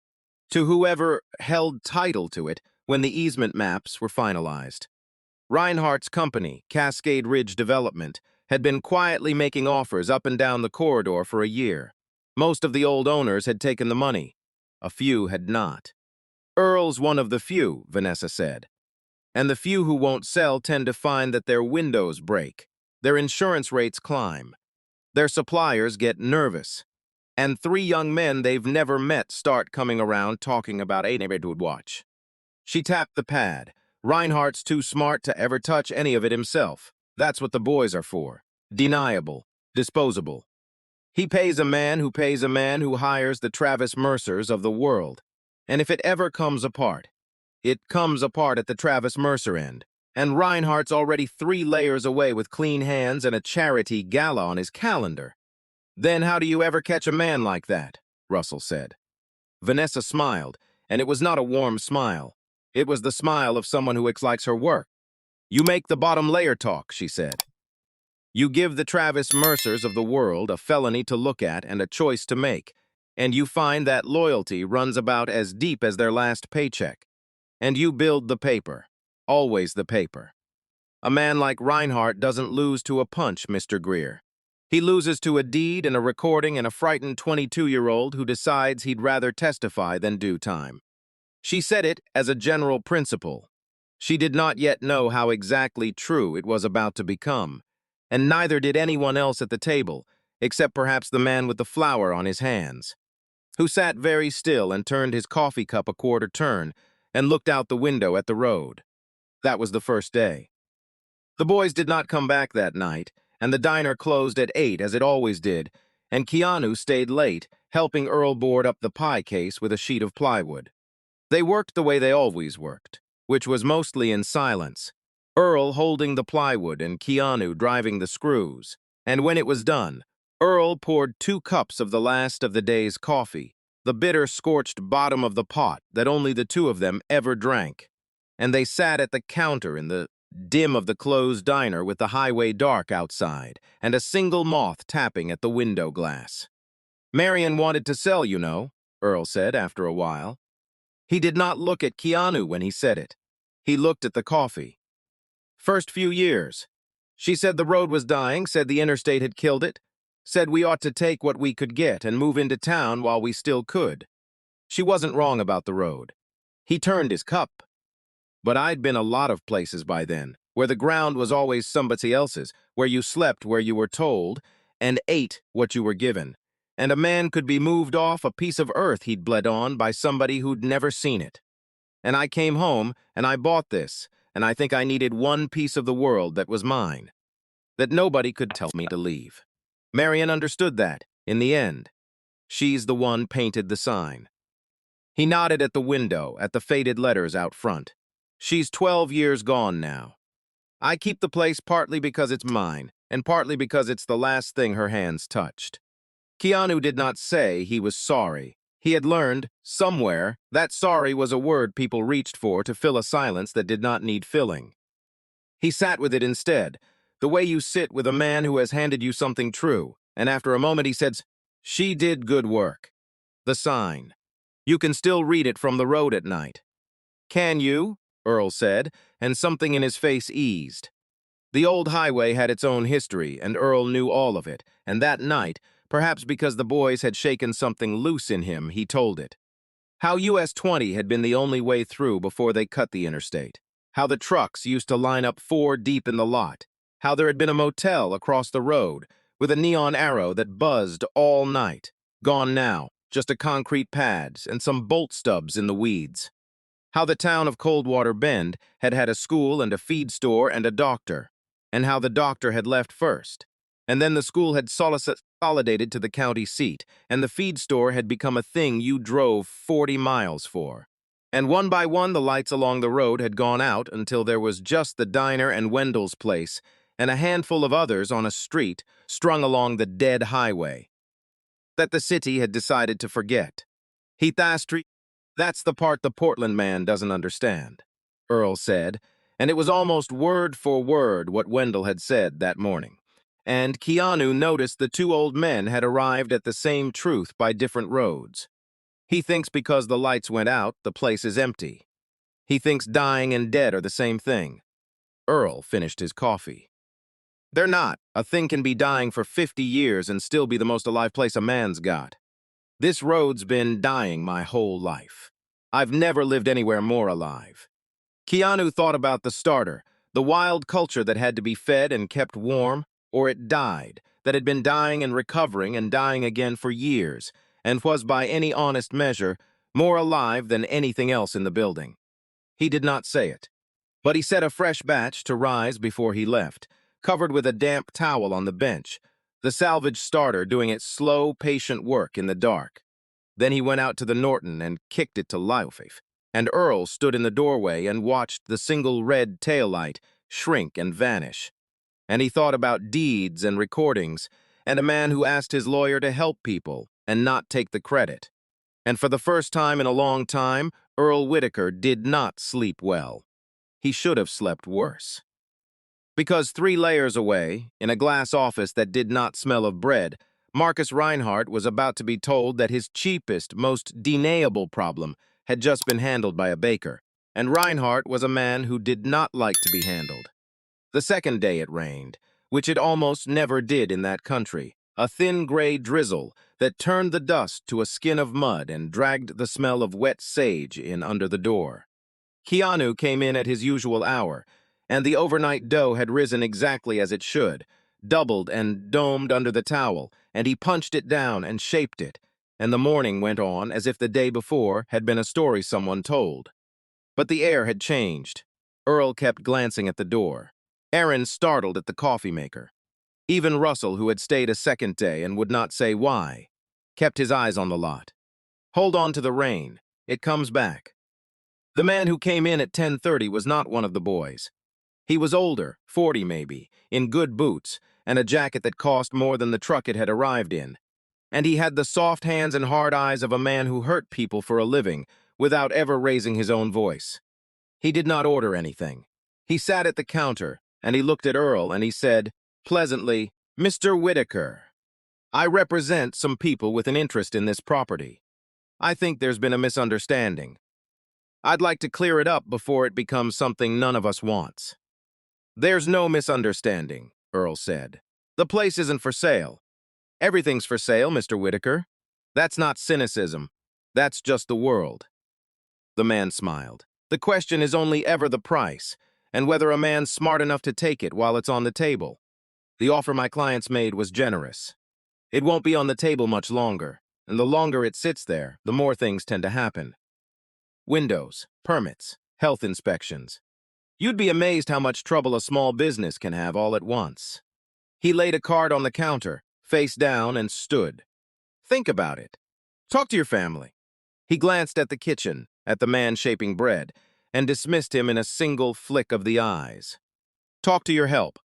to whoever held title to it when the easement maps were finalized. Reinhardt's company, Cascade Ridge Development, had been quietly making offers up and down the corridor for a year. Most of the old owners had taken the money. A few had not. Earl's one of the few, Vanessa said. And the few who won't sell tend to find that their windows break, their insurance rates climb, their suppliers get nervous, and 3 young men they've never met start coming around talking about a neighborhood watch. She tapped the pad. Reinhardt's too smart to ever touch any of it himself. That's what the boys are for. Deniable. Disposable. He pays a man who hires the Travis Mercers of the world. And if it ever comes apart, it comes apart at the Travis Mercer end. And Reinhardt's already 3 layers away with clean hands and a charity gala on his calendar. Then how do you ever catch a man like that? Russell said. Vanessa smiled, and it was not a warm smile. It was the smile of someone who likes her work. You make the bottom layer talk, she said. You give the Travis Mercers of the world a felony to look at and a choice to make, and you find that loyalty runs about as deep as their last paycheck. And you build the paper. Always the paper. A man like Reinhardt doesn't lose to a punch, Mr. Greer. He loses to a deed and a recording and a frightened 22-year-old who decides he'd rather testify than do time. She said it as a general principle. She did not yet know how exactly true it was about to become, and neither did anyone else at the table, except perhaps the man with the flower on his hands, who sat very still and turned his coffee cup a quarter turn and looked out the window at the road. That was the first day. The boys did not come back that night, and the diner closed at 8 as it always did, and Keanu stayed late, helping Earl board up the pie case with a sheet of plywood. They worked the way they always worked, which was mostly in silence, Earl holding the plywood and Keanu driving the screws. And when it was done, Earl poured 2 cups of the last of the day's coffee, the bitter, scorched bottom of the pot that only the 2 of them ever drank. And they sat at the counter in the dim of the closed diner with the highway dark outside and a single moth tapping at the window glass. Marion wanted to sell, you know, Earl said after a while. He did not look at Keanu when he said it. He looked at the coffee. First few years. She said the road was dying, said the interstate had killed it, said we ought to take what we could get and move into town while we still could. She wasn't wrong about the road. He turned his cup. But I'd been a lot of places by then, where the ground was always somebody else's, where you slept where you were told, and ate what you were given, and a man could be moved off a piece of earth he'd bled on by somebody who'd never seen it. And I came home, and I bought this, and I think I needed one piece of the world that was mine, that nobody could tell me to leave. Marion understood that, in the end. She's the one painted the sign. He nodded at the window, at the faded letters out front. She's 12 years gone now. I keep the place partly because it's mine, and partly because it's the last thing her hands touched. Keanu did not say he was sorry. He had learned, somewhere, that sorry was a word people reached for to fill a silence that did not need filling. He sat with it instead, the way you sit with a man who has handed you something true, and after a moment he said, "She did good work." The sign. You can still read it from the road at night. Can you? Earl said, and something in his face eased. The old highway had its own history, and Earl knew all of it, and that night, perhaps because the boys had shaken something loose in him, he told it. How US 20 had been the only way through before they cut the interstate. How the trucks used to line up 4 deep in the lot. How there had been a motel across the road, with a neon arrow that buzzed all night. Gone now, just a concrete pads and some bolt stubs in the weeds. How the town of Coldwater Bend had had a school and a feed store and a doctor, and how the doctor had left first. And then the school had consolidated to the county seat, and the feed store had become a thing you drove 40 miles for. And one by one the lights along the road had gone out until there was just the diner and Wendell's place, and a handful of others on a street strung along the dead highway. that the city had decided to forget. That's the part the Portland man doesn't understand, Earl said, and it was almost word for word what Wendell had said that morning. And Keanu noticed the two old men had arrived at the same truth by different roads. He thinks because the lights went out, the place is empty. He thinks dying and dead are the same thing. Earl finished his coffee. They're not. A thing can be dying for 50 years and still be the most alive place a man's got. This road's been dying my whole life. I've never lived anywhere more alive. Keanu thought about the starter, the wild culture that had to be fed and kept warm, or it died, that had been dying and recovering and dying again for years, and was by any honest measure more alive than anything else in the building. He did not say it, but he set a fresh batch to rise before he left, covered with a damp towel on the bench, the salvage starter doing its slow, patient work in the dark. Then he went out to the Norton and kicked it to life, and Earl stood in the doorway and watched the single red taillight shrink and vanish. And he thought about deeds and recordings, and a man who asked his lawyer to help people and not take the credit. And for the first time in a long time, Earl Whitaker did not sleep well. He should have slept worse. Because 3 layers away, in a glass office that did not smell of bread, Marcus Reinhardt was about to be told that his cheapest, most deniable problem had just been handled by a baker, and Reinhardt was a man who did not like to be handled. The second day it rained, which it almost never did in that country, a thin gray drizzle that turned the dust to a skin of mud and dragged the smell of wet sage in under the door. Keanu came in at his usual hour, and the overnight dough had risen exactly as it should, doubled and domed under the towel, and he punched it down and shaped it, and the morning went on as if the day before had been a story someone told. But the air had changed. Earl kept glancing at the door. Aaron startled at the coffee maker. Even Russell, who had stayed a second day and would not say why, kept his eyes on the lot. Hold on to the rain. It comes back. The man who came in at 10:30 was not one of the boys. He was older, 40 maybe, in good boots, and a jacket that cost more than the truck it had arrived in. And he had the soft hands and hard eyes of a man who hurt people for a living without ever raising his own voice. He did not order anything. He sat at the counter, and he looked at Earl, and he said, pleasantly, "Mr. Whitaker, I represent some people with an interest in this property. I think there's been a misunderstanding. I'd like to clear it up before it becomes something none of us wants." "There's no misunderstanding," Earl said. "The place isn't for sale. Everything's for sale, Mr. Whitaker. That's not cynicism. That's just the world." The man smiled. "The question is only ever the price, and whether a man's smart enough to take it while it's on the table. The offer my clients made was generous. It won't be on the table much longer, and the longer it sits there, the more things tend to happen. Windows, permits, health inspections. You'd be amazed how much trouble a small business can have all at once." He laid a card on the counter, face down, and stood. "Think about it. Talk to your family." He glanced at the kitchen, at the man shaping bread, and dismissed him in a single flick of the eyes. "Talk to your help,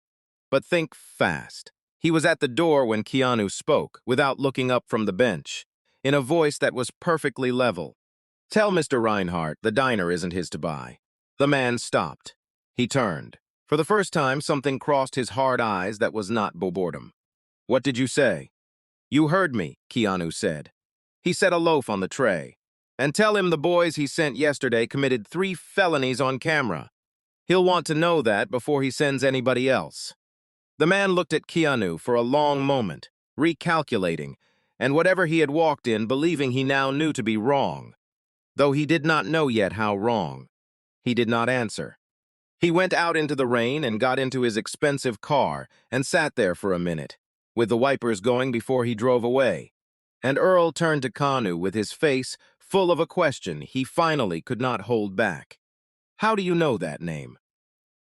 but think fast." He was at the door when Keanu spoke, without looking up from the bench, in a voice that was perfectly level. "Tell Mr. Reinhardt the diner isn't his to buy." The man stopped. He turned. For the first time, something crossed his hard eyes that was not boredom. "What did you say?" "You heard me," Keanu said. He set a loaf on the tray. "And tell him the boys he sent yesterday committed 3 felonies on camera. He'll want to know that before he sends anybody else." The man looked at Keanu for a long moment, recalculating, and whatever he had walked in believing he now knew to be wrong, though he did not know yet how wrong. He did not answer. He went out into the rain and got into his expensive car and sat there for a minute, with the wipers going before he drove away. And Earl turned to Keanu with his face full of a question he finally could not hold back. "How do you know that name?"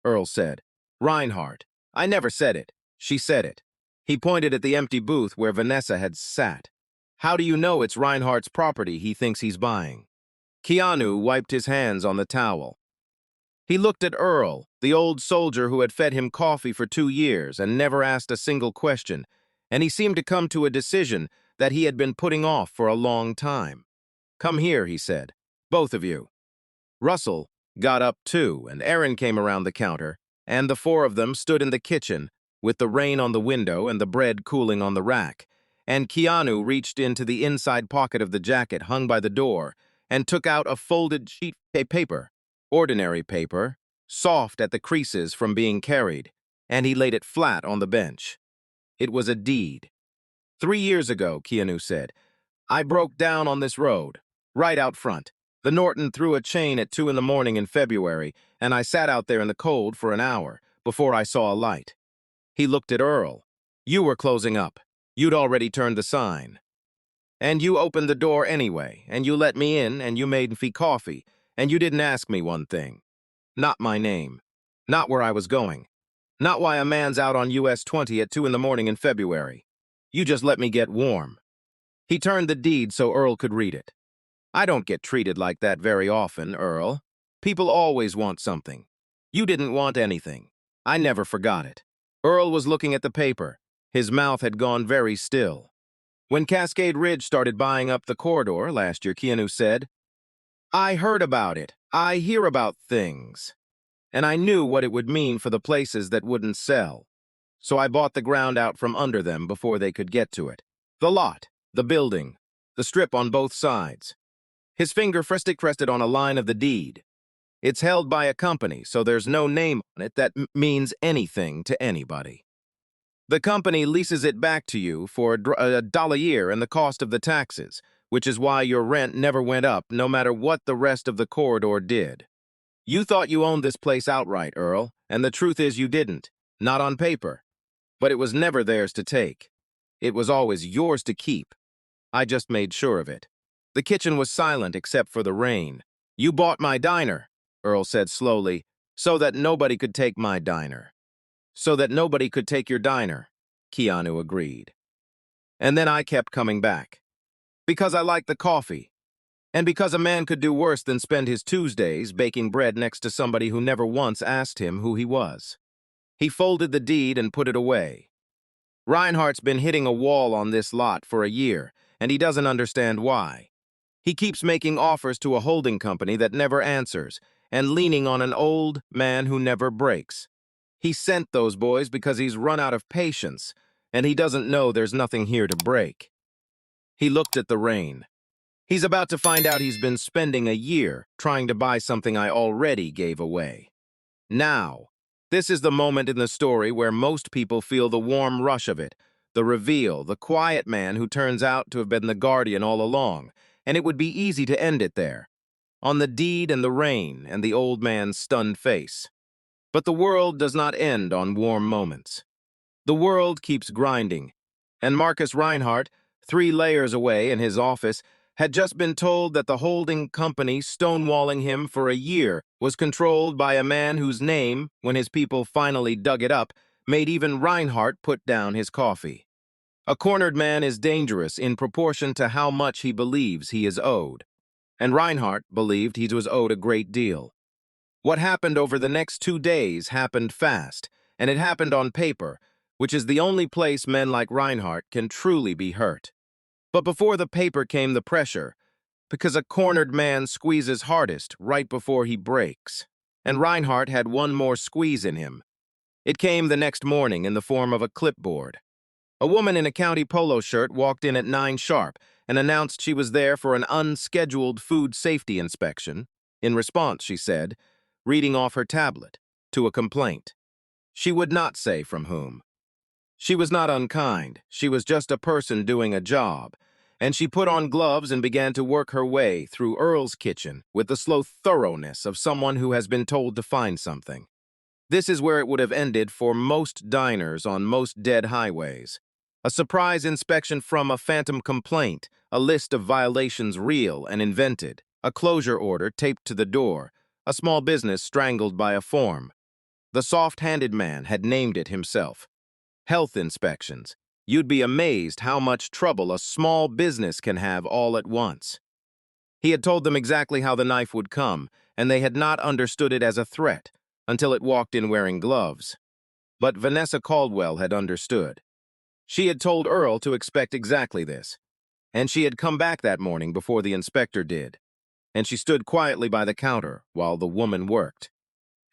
Earl said. "Reinhardt. I never said it. She said it." He pointed at the empty booth where Vanessa had sat. "How do you know it's Reinhardt's property he thinks he's buying?" Keanu wiped his hands on the towel. He looked at Earl, the old soldier who had fed him coffee for 2 years and never asked a single question, and he seemed to come to a decision that he had been putting off for a long time. "Come here," he said. "Both of you." Russell got up too, and Aaron came around the counter, and the four of them stood in the kitchen, with the rain on the window and the bread cooling on the rack, and Keanu reached into the inside pocket of the jacket hung by the door and took out a folded sheet of paper, ordinary paper, soft at the creases from being carried, and he laid it flat on the bench. It was a deed. 3 years ago, Keanu said, I broke down on this road, right out front. The Norton threw a chain at 2 in the morning in February, and I sat out there in the cold for an hour before I saw a light. He looked at Earl. You were closing up. You'd already turned the sign. And you opened the door anyway, and you let me in, and you made me coffee, and you didn't ask me one thing. Not my name. Not where I was going. Not why a man's out on US 20 at 2 in the morning in February. You just let me get warm. He turned the deed so Earl could read it. I don't get treated like that very often, Earl. People always want something. You didn't want anything. I never forgot it. Earl was looking at the paper. His mouth had gone very still. When Cascade Ridge started buying up the corridor last year, Keanu said, I heard about it. I hear about things. And I knew what it would mean for the places that wouldn't sell. So I bought the ground out from under them before they could get to it. The lot, the building, the strip on both sides. His finger rested on a line of the deed. It's held by a company, so there's no name on it that means anything to anybody. The company leases it back to you for $1 a year and the cost of the taxes, which is why your rent never went up no matter what the rest of the corridor did. You thought you owned this place outright, Earl, and the truth is you didn't. Not on paper. But it was never theirs to take. It was always yours to keep. I just made sure of it. The kitchen was silent except for the rain. You bought my diner, Earl said slowly, so that nobody could take my diner. So that nobody could take your diner, Keanu agreed. And then I kept coming back. Because I liked the coffee. And because a man could do worse than spend his Tuesdays baking bread next to somebody who never once asked him who he was. He folded the deed and put it away. Reinhardt's been hitting a wall on this lot for a year, and he doesn't understand why. He keeps making offers to a holding company that never answers, and leaning on an old man who never breaks. He sent those boys because he's run out of patience, and he doesn't know there's nothing here to break. He looked at the rain. He's about to find out he's been spending a year trying to buy something I already gave away. Now, this is the moment in the story where most people feel the warm rush of it, the reveal, the quiet man who turns out to have been the guardian all along, and it would be easy to end it there, on the deed and the rain and the old man's stunned face. But the world does not end on warm moments. The world keeps grinding, and Marcus Reinhardt, 3 layers away in his office, had just been told that the holding company stonewalling him for a year was controlled by a man whose name, when his people finally dug it up, made even Reinhardt put down his coffee. A cornered man is dangerous in proportion to how much he believes he is owed, and Reinhardt believed he was owed a great deal. What happened over the next 2 days happened fast, and it happened on paper, which is the only place men like Reinhardt can truly be hurt. But before the paper came the pressure, because a cornered man squeezes hardest right before he breaks. And Reinhardt had one more squeeze in him. It came the next morning in the form of a clipboard. A woman in a county polo shirt walked in at 9 sharp and announced she was there for an unscheduled food safety inspection. In response, she said, reading off her tablet, to a complaint. She would not say from whom. She was not unkind. She was just a person doing a job. And she put on gloves and began to work her way through Earl's kitchen with the slow thoroughness of someone who has been told to find something. This is where it would have ended for most diners on most dead highways. A surprise inspection from a phantom complaint, a list of violations real and invented, a closure order taped to the door, a small business strangled by a form. The soft-handed man had named it himself. Health inspections. You'd be amazed how much trouble a small business can have all at once. He had told them exactly how the knife would come, and they had not understood it as a threat until it walked in wearing gloves. But Vanessa Caldwell had understood. She had told Earl to expect exactly this. and she had come back that morning before the inspector did, and she stood quietly by the counter while the woman worked.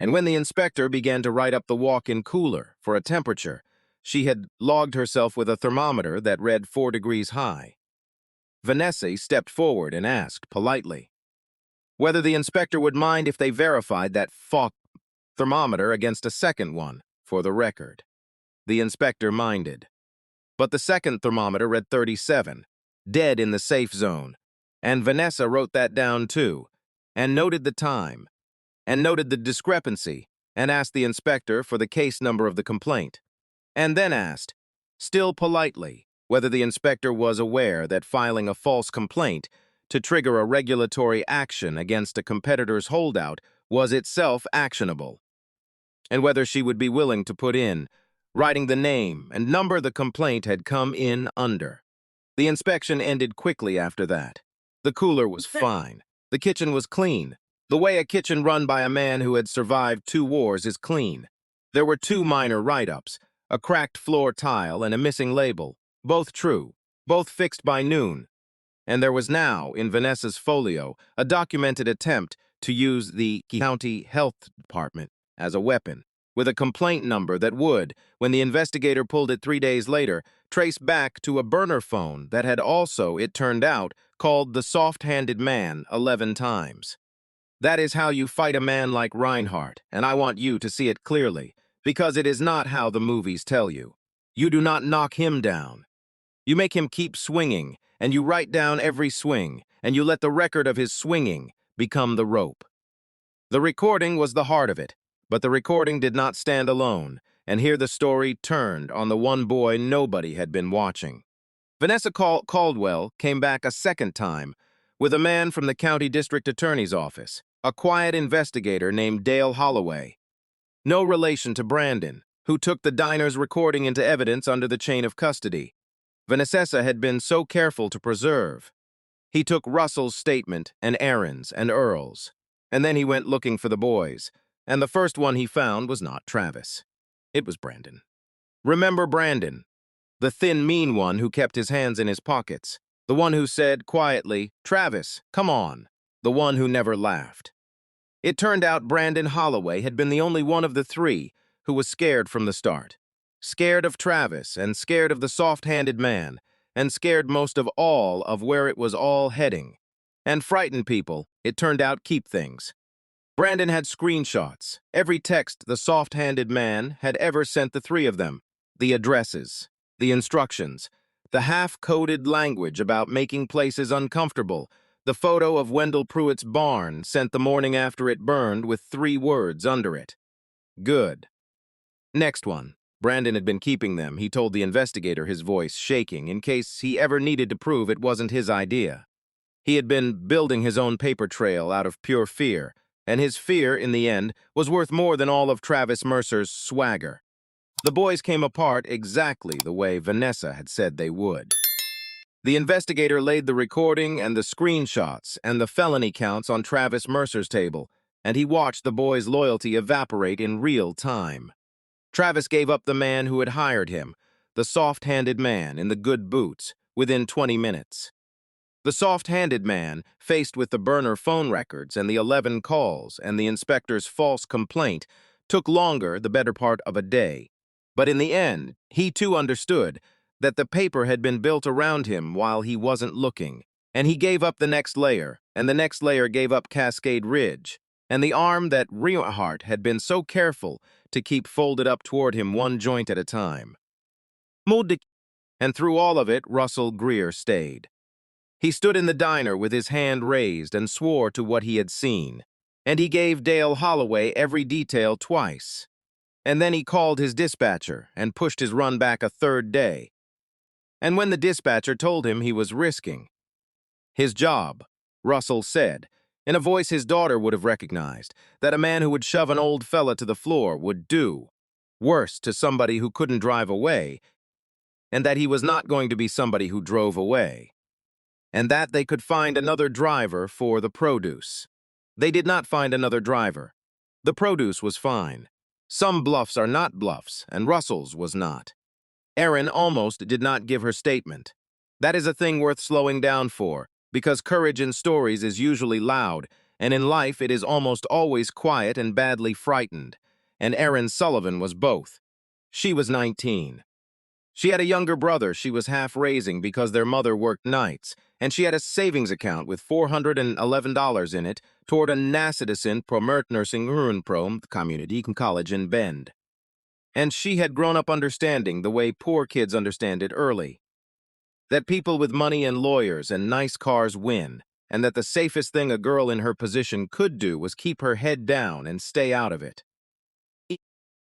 And when the inspector began to write up the walk-in cooler for a temperature, she had logged herself with a thermometer that read 4 degrees high. Vanessa stepped forward and asked, politely, whether the inspector would mind if they verified that thermometer against a second one, for the record. The inspector minded. But the second thermometer read 37, dead in the safe zone, and Vanessa wrote that down too, and noted the time, and noted the discrepancy, and asked the inspector for the case number of the complaint, and then asked, still politely, whether the inspector was aware that filing a false complaint to trigger a regulatory action against a competitor's holdout was itself actionable, and whether she would be willing to put in, writing the name and number the complaint had come in under. The inspection ended quickly after that. The cooler was fine. The kitchen was clean. The way a kitchen run by a man who had survived 2 wars is clean. There were 2 minor write-ups, a cracked floor tile and a missing label, both true, both fixed by noon. And there was now, in Vanessa's folio, a documented attempt to use the county health department as a weapon, with a complaint number that would, when the investigator pulled it 3 days later, trace back to a burner phone that had also, it turned out, called the soft-handed man 11 times. That is how you fight a man like Reinhardt, and I want you to see it clearly, because it is not how the movies tell you. You do not knock him down. You make him keep swinging, and you write down every swing, and you let the record of his swinging become the rope. The recording was the heart of it, but the recording did not stand alone, and here the story turned on the one boy nobody had been watching. Vanessa Caldwell came back a second time with a man from the county district attorney's office, a quiet investigator named Dale Holloway. No relation to Brandon, who took the diner's recording into evidence under the chain of custody. Vanessa had been so careful to preserve. He took Russell's statement and Aaron's and Earl's, and then he went looking for the boys, and the first one he found was not Travis. It was Brandon. Remember Brandon, the thin, mean one who kept his hands in his pockets, the one who said quietly, "Travis, come on," the one who never laughed. It turned out Brandon Holloway had been the only one of the 3 who was scared from the start. Scared of Travis, and scared of the soft-handed man, and scared most of all of where it was all heading. And frightened people, it turned out, keep things. Brandon had screenshots, every text the soft-handed man had ever sent the 3 of them, the addresses, the instructions, the half-coded language about making places uncomfortable, the photo of Wendell Pruitt's barn sent the morning after it burned with 3 words under it. Good. Next one. Brandon had been keeping them, he told the investigator, his voice shaking, in case he ever needed to prove it wasn't his idea. He had been building his own paper trail out of pure fear, and his fear, in the end, was worth more than all of Travis Mercer's swagger. The boys came apart exactly the way Vanessa had said they would. The investigator laid the recording and the screenshots and the felony counts on Travis Mercer's table, and he watched the boys' loyalty evaporate in real time. Travis gave up the man who had hired him, the soft-handed man in the good boots, within 20 minutes. The soft-handed man, faced with the burner phone records and the 11 calls and the inspector's false complaint, took longer, the better part of a day. But in the end, he too understood that the paper had been built around him while he wasn't looking, and he gave up the next layer, and the next layer gave up Cascade Ridge, and the arm that Reinhardt had been so careful to keep folded up toward him one joint at a time. And through all of it, Russell Greer stayed. He stood in the diner with his hand raised and swore to what he had seen, and he gave Dale Holloway every detail twice. And then he called his dispatcher and pushed his run back a 3rd day. And when the dispatcher told him he was risking his job, Russell said, in a voice his daughter would have recognized, that a man who would shove an old fella to the floor would do worse to somebody who couldn't drive away, and that he was not going to be somebody who drove away, and that they could find another driver for the produce. They did not find another driver. The produce was fine. Some bluffs are not bluffs, and Russell's was not. Erin almost did not give her statement. That is a thing worth slowing down for, because courage in stories is usually loud, and in life it is almost always quiet and badly frightened. And Erin Sullivan was both. She was 19. She had a younger brother she was half-raising because their mother worked nights, and she had a savings account with $411 in it toward a nascedicent nursing prom community college in Bend. And she had grown up understanding the way poor kids understand it early. That people with money and lawyers and nice cars win, and that the safest thing a girl in her position could do was keep her head down and stay out of it.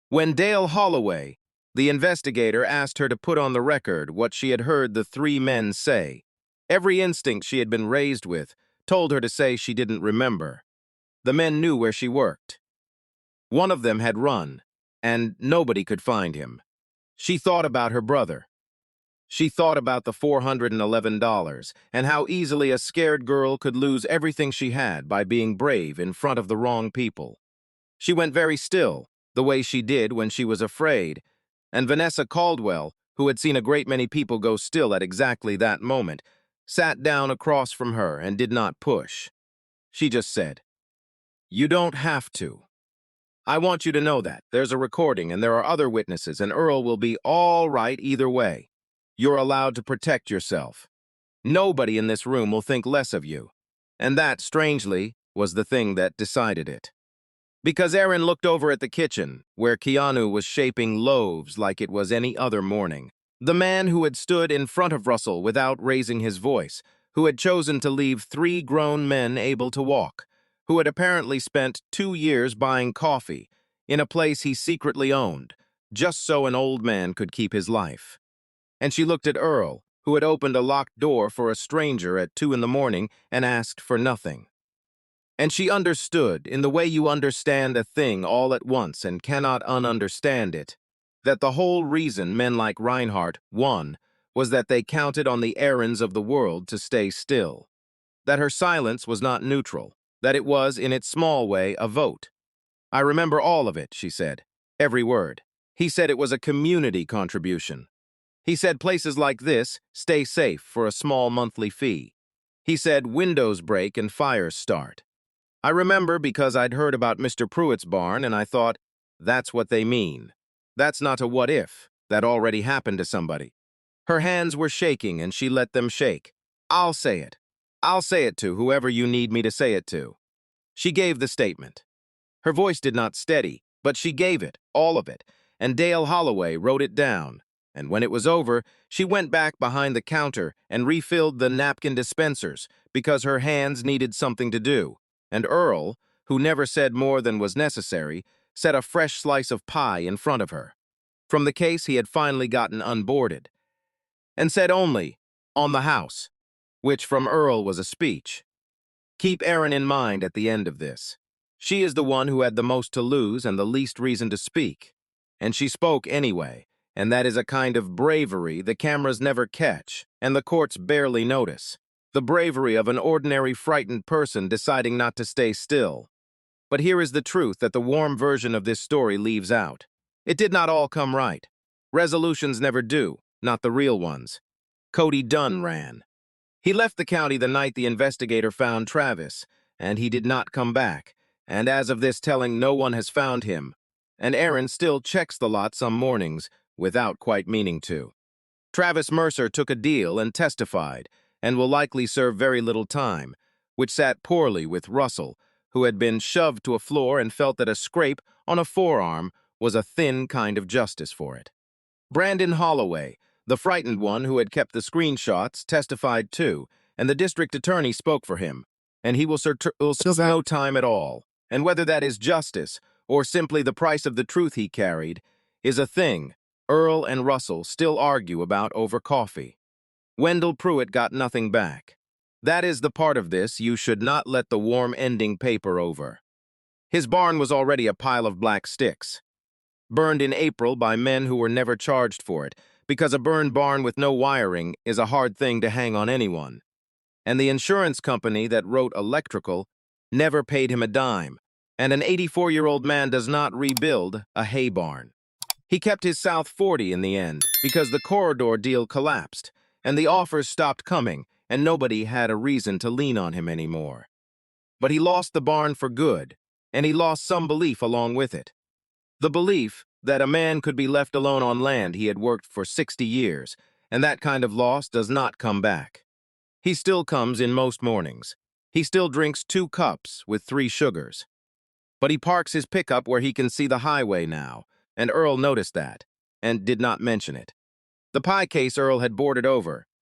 When Dale Holloway, the investigator, asked her to put on the record what she had heard the three men say, every instinct she had been raised with told her to say she didn't remember. The men knew where she worked. One of them had run, and nobody could find him. She thought about her brother. She thought about the $411 and how easily a scared girl could lose everything she had by being brave in front of the wrong people. She went very still, the way she did when she was afraid, and Vanessa Caldwell, who had seen a great many people go still at exactly that moment, sat down across from her and did not push. She just said, "You don't have to. I want you to know that. There's a recording and there are other witnesses, and Earl will be all right either way. You're allowed to protect yourself. Nobody in this room will think less of you." And that, strangely, was the thing that decided it. Because Erin looked over at the kitchen, where Keanu was shaping loaves like it was any other morning. The man who had stood in front of Russell without raising his voice, who had chosen to leave three grown men able to walk, who had apparently spent 2 years buying coffee in a place he secretly owned, just so an old man could keep his life. And she looked at Earl, who had opened a locked door for a stranger at 2 in the morning and asked for nothing. And she understood, in the way you understand a thing all at once and cannot ununderstand it, that the whole reason men like Reinhardt won was that they counted on the errands of the world to stay still. That her silence was not neutral, that it was, in its small way, a vote. "I remember all of it," she said. Every word. He said it was a community contribution. He said places like this stay safe for a small monthly fee. He said windows break and fires start. I remember because I'd heard about Mr. Pruitt's barn, and I thought, that's what they mean. That's not a what if. That already happened to somebody. Her hands were shaking, and she let them shake. "I'll say it. I'll say it to whoever you need me to say it to." She gave the statement. Her voice did not steady, but she gave it, all of it, and Dale Holloway wrote it down. And when it was over, she went back behind the counter and refilled the napkin dispensers because her hands needed something to do. And Earl, who never said more than was necessary, set a fresh slice of pie in front of her. From the case he had finally gotten unboarded. And said only, "On the house," which from Earl was a speech. Keep Erin in mind at the end of this. She is the one who had the most to lose and the least reason to speak. And she spoke anyway, and that is a kind of bravery the cameras never catch, and the courts barely notice. The bravery of an ordinary frightened person deciding not to stay still. But here is the truth that the warm version of this story leaves out. It did not all come right. Resolutions never do, not the real ones. Cody Dunn ran. He left the county the night the investigator found Travis, and he did not come back, and as of this telling, no one has found him. And Erin still checks the lot some mornings, without quite meaning to. Travis Mercer took a deal and testified, and will likely serve very little time, which sat poorly with Russell, who had been shoved to a floor and felt that a scrape on a forearm was a thin kind of justice for it. Brandon Holloway, the frightened one who had kept the screenshots, testified too, and the district attorney spoke for him, and he will serve no time at all. And whether that is justice or simply the price of the truth he carried is a thing Earl and Russell still argue about over coffee. Wendell Pruitt got nothing back. That is the part of this you should not let the warm ending paper over. His barn was already a pile of black sticks, burned in April by men who were never charged for it, because a burned barn with no wiring is a hard thing to hang on anyone. And the insurance company that wrote electrical never paid him a dime, and an 84-year-old man does not rebuild a hay barn. He kept his South 40 in the end, because the corridor deal collapsed, and the offers stopped coming, and nobody had a reason to lean on him anymore. But he lost the barn for good, and he lost some belief along with it. The belief that a man could be left alone on land he had worked for 60 years, and that kind of loss does not come back. He still comes in most mornings. He still drinks 2 cups with 3 sugars. But he parks his pickup where he can see the highway now, and Earl noticed that, and did not mention it. The pie case Earl had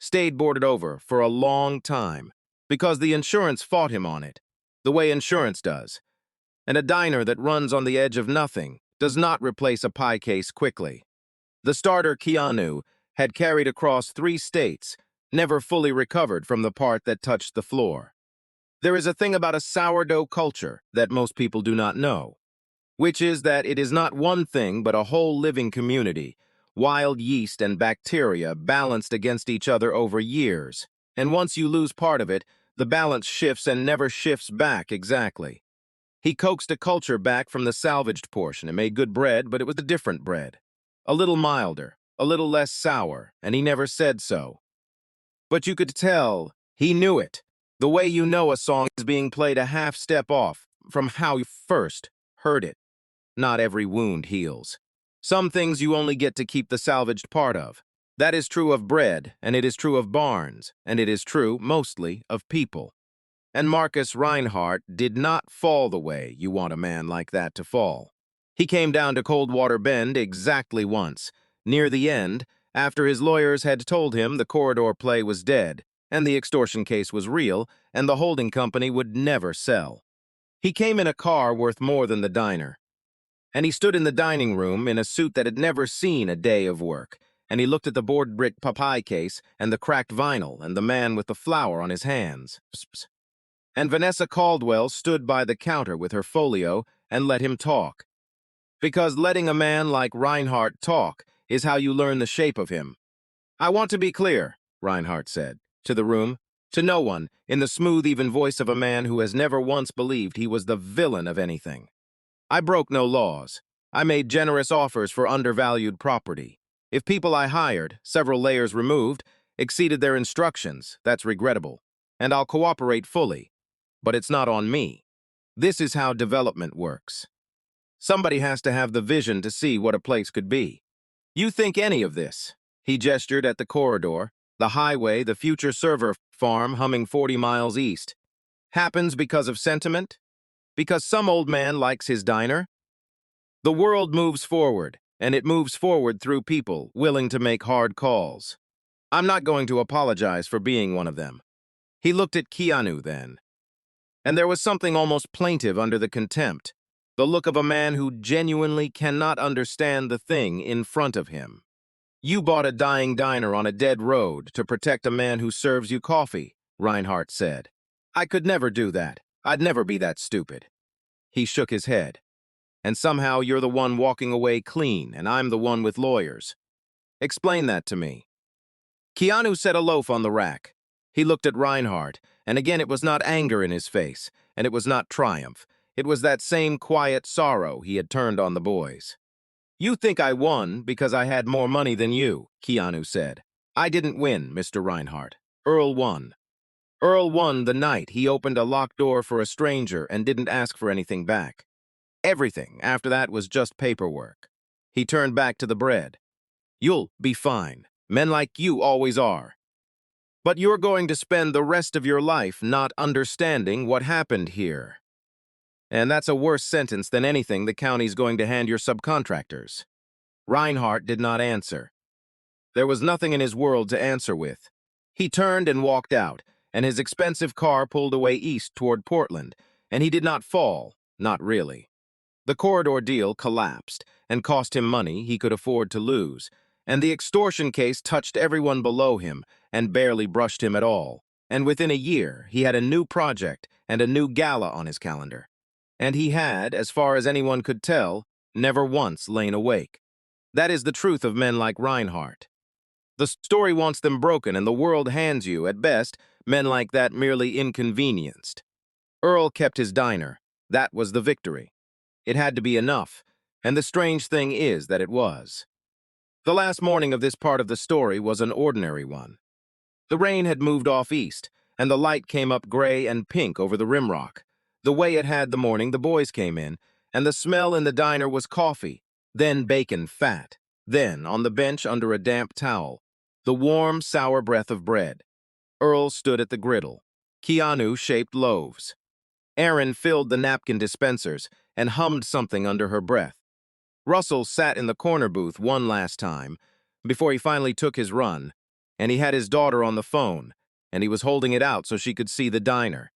stayed boarded over for a long time, because the insurance fought him on it, the way insurance does. And a diner that runs on the edge of nothing does not replace a pie case quickly. The starter, Keanu, had carried across 3 states, never fully recovered from the part that touched the floor. There is a thing about a sourdough culture that most people do not know, which is that it is not one thing but a whole living community, wild yeast and bacteria balanced against each other over years, and once you lose part of it, the balance shifts and never shifts back exactly. He coaxed a culture back from the salvaged portion and made good bread, but it was a different bread. A little milder, a little less sour, and he never said so. But you could tell he knew it, the way you know a song is being played a half step off from how you first heard it. Not every wound heals. Some things you only get to keep the salvaged part of. That is true of bread, and it is true of barns, and it is true, mostly, of people. And Marcus Reinhardt did not fall the way you want a man like that to fall. He came down to Coldwater Bend exactly once, near the end, after his lawyers had told him the corridor play was dead, and the extortion case was real, and the holding company would never sell. He came in a car worth more than the diner. And he stood in the dining room in a suit that had never seen a day of work, and he looked at the board brick pie case and the cracked vinyl and the man with the flour on his hands. And Vanessa Caldwell stood by the counter with her folio and let him talk. Because letting a man like Reinhardt talk is how you learn the shape of him. "I want to be clear," Reinhardt said, to the room, to no one, in the smooth, even voice of a man who has never once believed he was the villain of anything. "I broke no laws. I made generous offers for undervalued property. If people I hired, several layers removed, exceeded their instructions, that's regrettable. And I'll cooperate fully. But it's not on me. This is how development works. Somebody has to have the vision to see what a place could be. You think any of this," he gestured at the corridor, the highway, the future server farm humming 40 miles east, "happens because of sentiment? Because some old man likes his diner? The world moves forward, and it moves forward through people willing to make hard calls. I'm not going to apologize for being one of them." He looked at Keanu then, and there was something almost plaintive under the contempt, the look of a man who genuinely cannot understand the thing in front of him. "You bought a dying diner on a dead road to protect a man who serves you coffee," Reinhardt said. "I could never do that. I'd never be that stupid." He shook his head. "And somehow you're the one walking away clean, and I'm the one with lawyers. Explain that to me." Keanu set a loaf on the rack. He looked at Reinhardt, and again it was not anger in his face, and it was not triumph. It was that same quiet sorrow he had turned on the boys. "You think I won because I had more money than you," Keanu said. "I didn't win, Mr. Reinhardt. Earl won. Earl won the night he opened a locked door for a stranger and didn't ask for anything back. Everything after that was just paperwork." He turned back to the bread. "You'll be fine. Men like you always are. But you're going to spend the rest of your life not understanding what happened here. And that's a worse sentence than anything the county's going to hand your subcontractors." Reinhardt did not answer. There was nothing in his world to answer with. He turned and walked out, and his expensive car pulled away east toward Portland, and he did not fall, not really. The corridor deal collapsed and cost him money he could afford to lose, and the extortion case touched everyone below him and barely brushed him at all, and within a year he had a new project and a new gala on his calendar. And he had, as far as anyone could tell, never once lain awake. That is the truth of men like Reinhardt. The story wants them broken, and the world hands you, at best, men like that merely inconvenienced. Earl kept his diner. That was the victory. It had to be enough, and the strange thing is that it was. The last morning of this part of the story was an ordinary one. The rain had moved off east, and the light came up gray and pink over the rimrock, the way it had the morning the boys came in, and the smell in the diner was coffee, then bacon fat, then, on the bench under a damp towel, the warm, sour breath of bread. Earl stood at the griddle. Keanu shaped loaves. Erin filled the napkin dispensers and hummed something under her breath. Russell sat in the corner booth one last time, before he finally took his run, and he had his daughter on the phone, and he was holding it out so she could see the diner.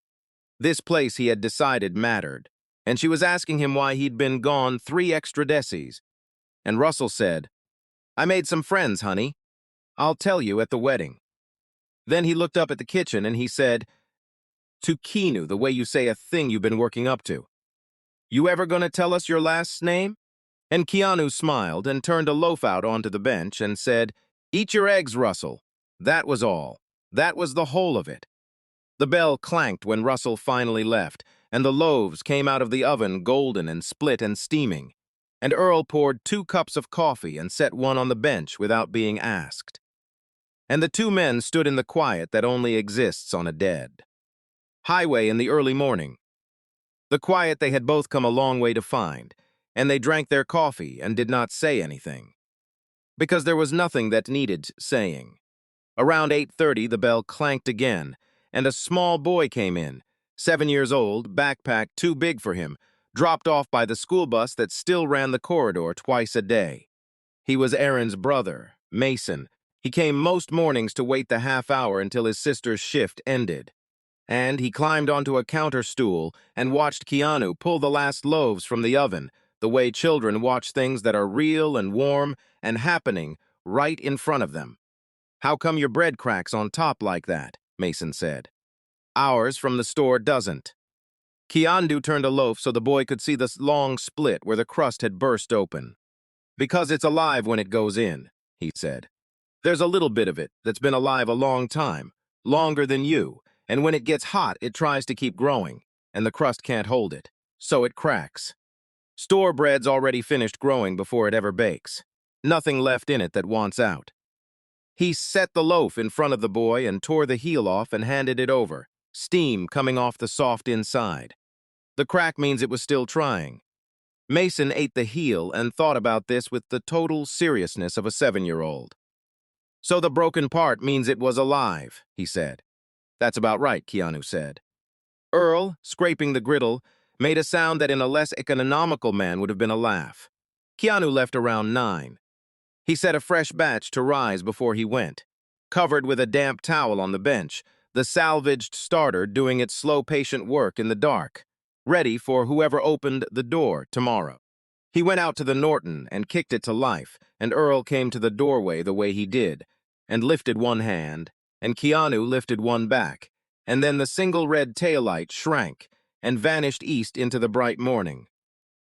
This place he had decided mattered, and she was asking him why he'd been gone 3 extra decis. And Russell said, "I made some friends, honey. I'll tell you at the wedding." Then he looked up at the kitchen and he said, "To Keanu, the way you say a thing you've been working up to. You ever gonna tell us your last name?" And Keanu smiled and turned a loaf out onto the bench and said, "Eat your eggs, Russell." That was all. That was the whole of it. The bell clanked when Russell finally left, and the loaves came out of the oven golden and split and steaming, and Earl poured 2 cups of coffee and set one on the bench without being asked. And the 2 men stood in the quiet that only exists on a dead highway in the early morning. The quiet they had both come a long way to find, and they drank their coffee and did not say anything, because there was nothing that needed saying. Around 8:30, the bell clanked again, and a small boy came in, 7 years old, backpack too big for him, dropped off by the school bus that still ran the corridor twice a day. He was Erin's brother, Mason. He came most mornings to wait the half hour until his sister's shift ended. And he climbed onto a counter stool and watched Keanu pull the last loaves from the oven, the way children watch things that are real and warm and happening right in front of them. "How come your bread cracks on top like that?" Mason said. "Ours from the store doesn't." Keanu turned a loaf so the boy could see the long split where the crust had burst open. "Because it's alive when it goes in," he said. "There's a little bit of it that's been alive a long time, longer than you, and when it gets hot, it tries to keep growing, and the crust can't hold it, so it cracks. Store bread's already finished growing before it ever bakes. Nothing left in it that wants out." He set the loaf in front of the boy and tore the heel off and handed it over, steam coming off the soft inside. The crack means it was still trying. Mason ate the heel and thought about this with the total seriousness of a 7-year-old. "So the broken part means it was alive," he said. "That's about right," Keanu said. Earl, scraping the griddle, made a sound that in a less economical man would have been a laugh. Keanu left around 9. He set a fresh batch to rise before he went, covered with a damp towel on the bench, the salvaged starter doing its slow, patient work in the dark, ready for whoever opened the door tomorrow. He went out to the Norton and kicked it to life, and Earl came to the doorway the way he did, and lifted one hand, and Keanu lifted one back, and then the single red taillight shrank and vanished east into the bright morning.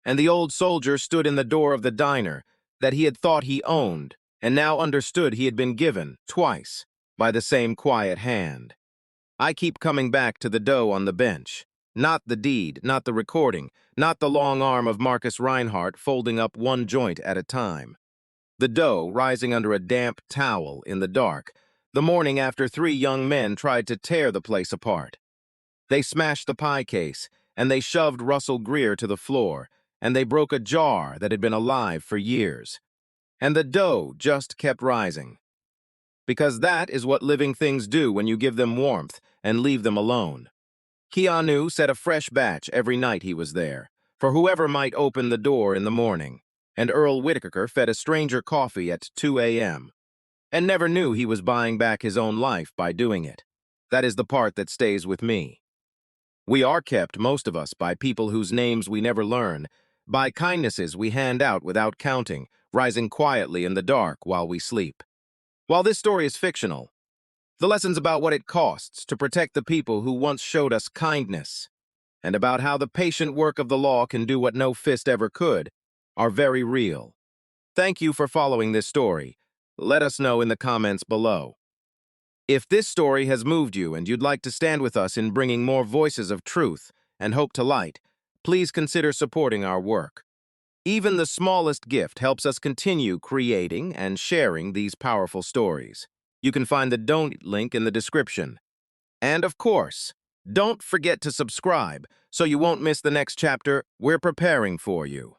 And the old soldier stood in the door of the diner that he had thought he owned, and now understood he had been given, twice, by the same quiet hand. I keep coming back to the dough on the bench. Not the deed, not the recording, not the long arm of Marcus Reinhardt folding up one joint at a time. The dough rising under a damp towel in the dark, the morning after 3 young men tried to tear the place apart. They smashed the pie case, and they shoved Russell Greer to the floor, and they broke a jar that had been alive for years. And the dough just kept rising. Because that is what living things do when you give them warmth and leave them alone. Keanu set a fresh batch every night he was there, for whoever might open the door in the morning, and Earl Whitaker fed a stranger coffee at 2 a.m., and never knew he was buying back his own life by doing it. That is the part that stays with me. We are kept, most of us, by people whose names we never learn, by kindnesses we hand out without counting, rising quietly in the dark while we sleep. While this story is fictional, the lessons about what it costs to protect the people who once showed us kindness, and about how the patient work of the law can do what no fist ever could, are very real. Thank you for following this story. Let us know in the comments below. If this story has moved you and you'd like to stand with us in bringing more voices of truth and hope to light, please consider supporting our work. Even the smallest gift helps us continue creating and sharing these powerful stories. You can find the donate link in the description. And of course, don't forget to subscribe so you won't miss the next chapter we're preparing for you.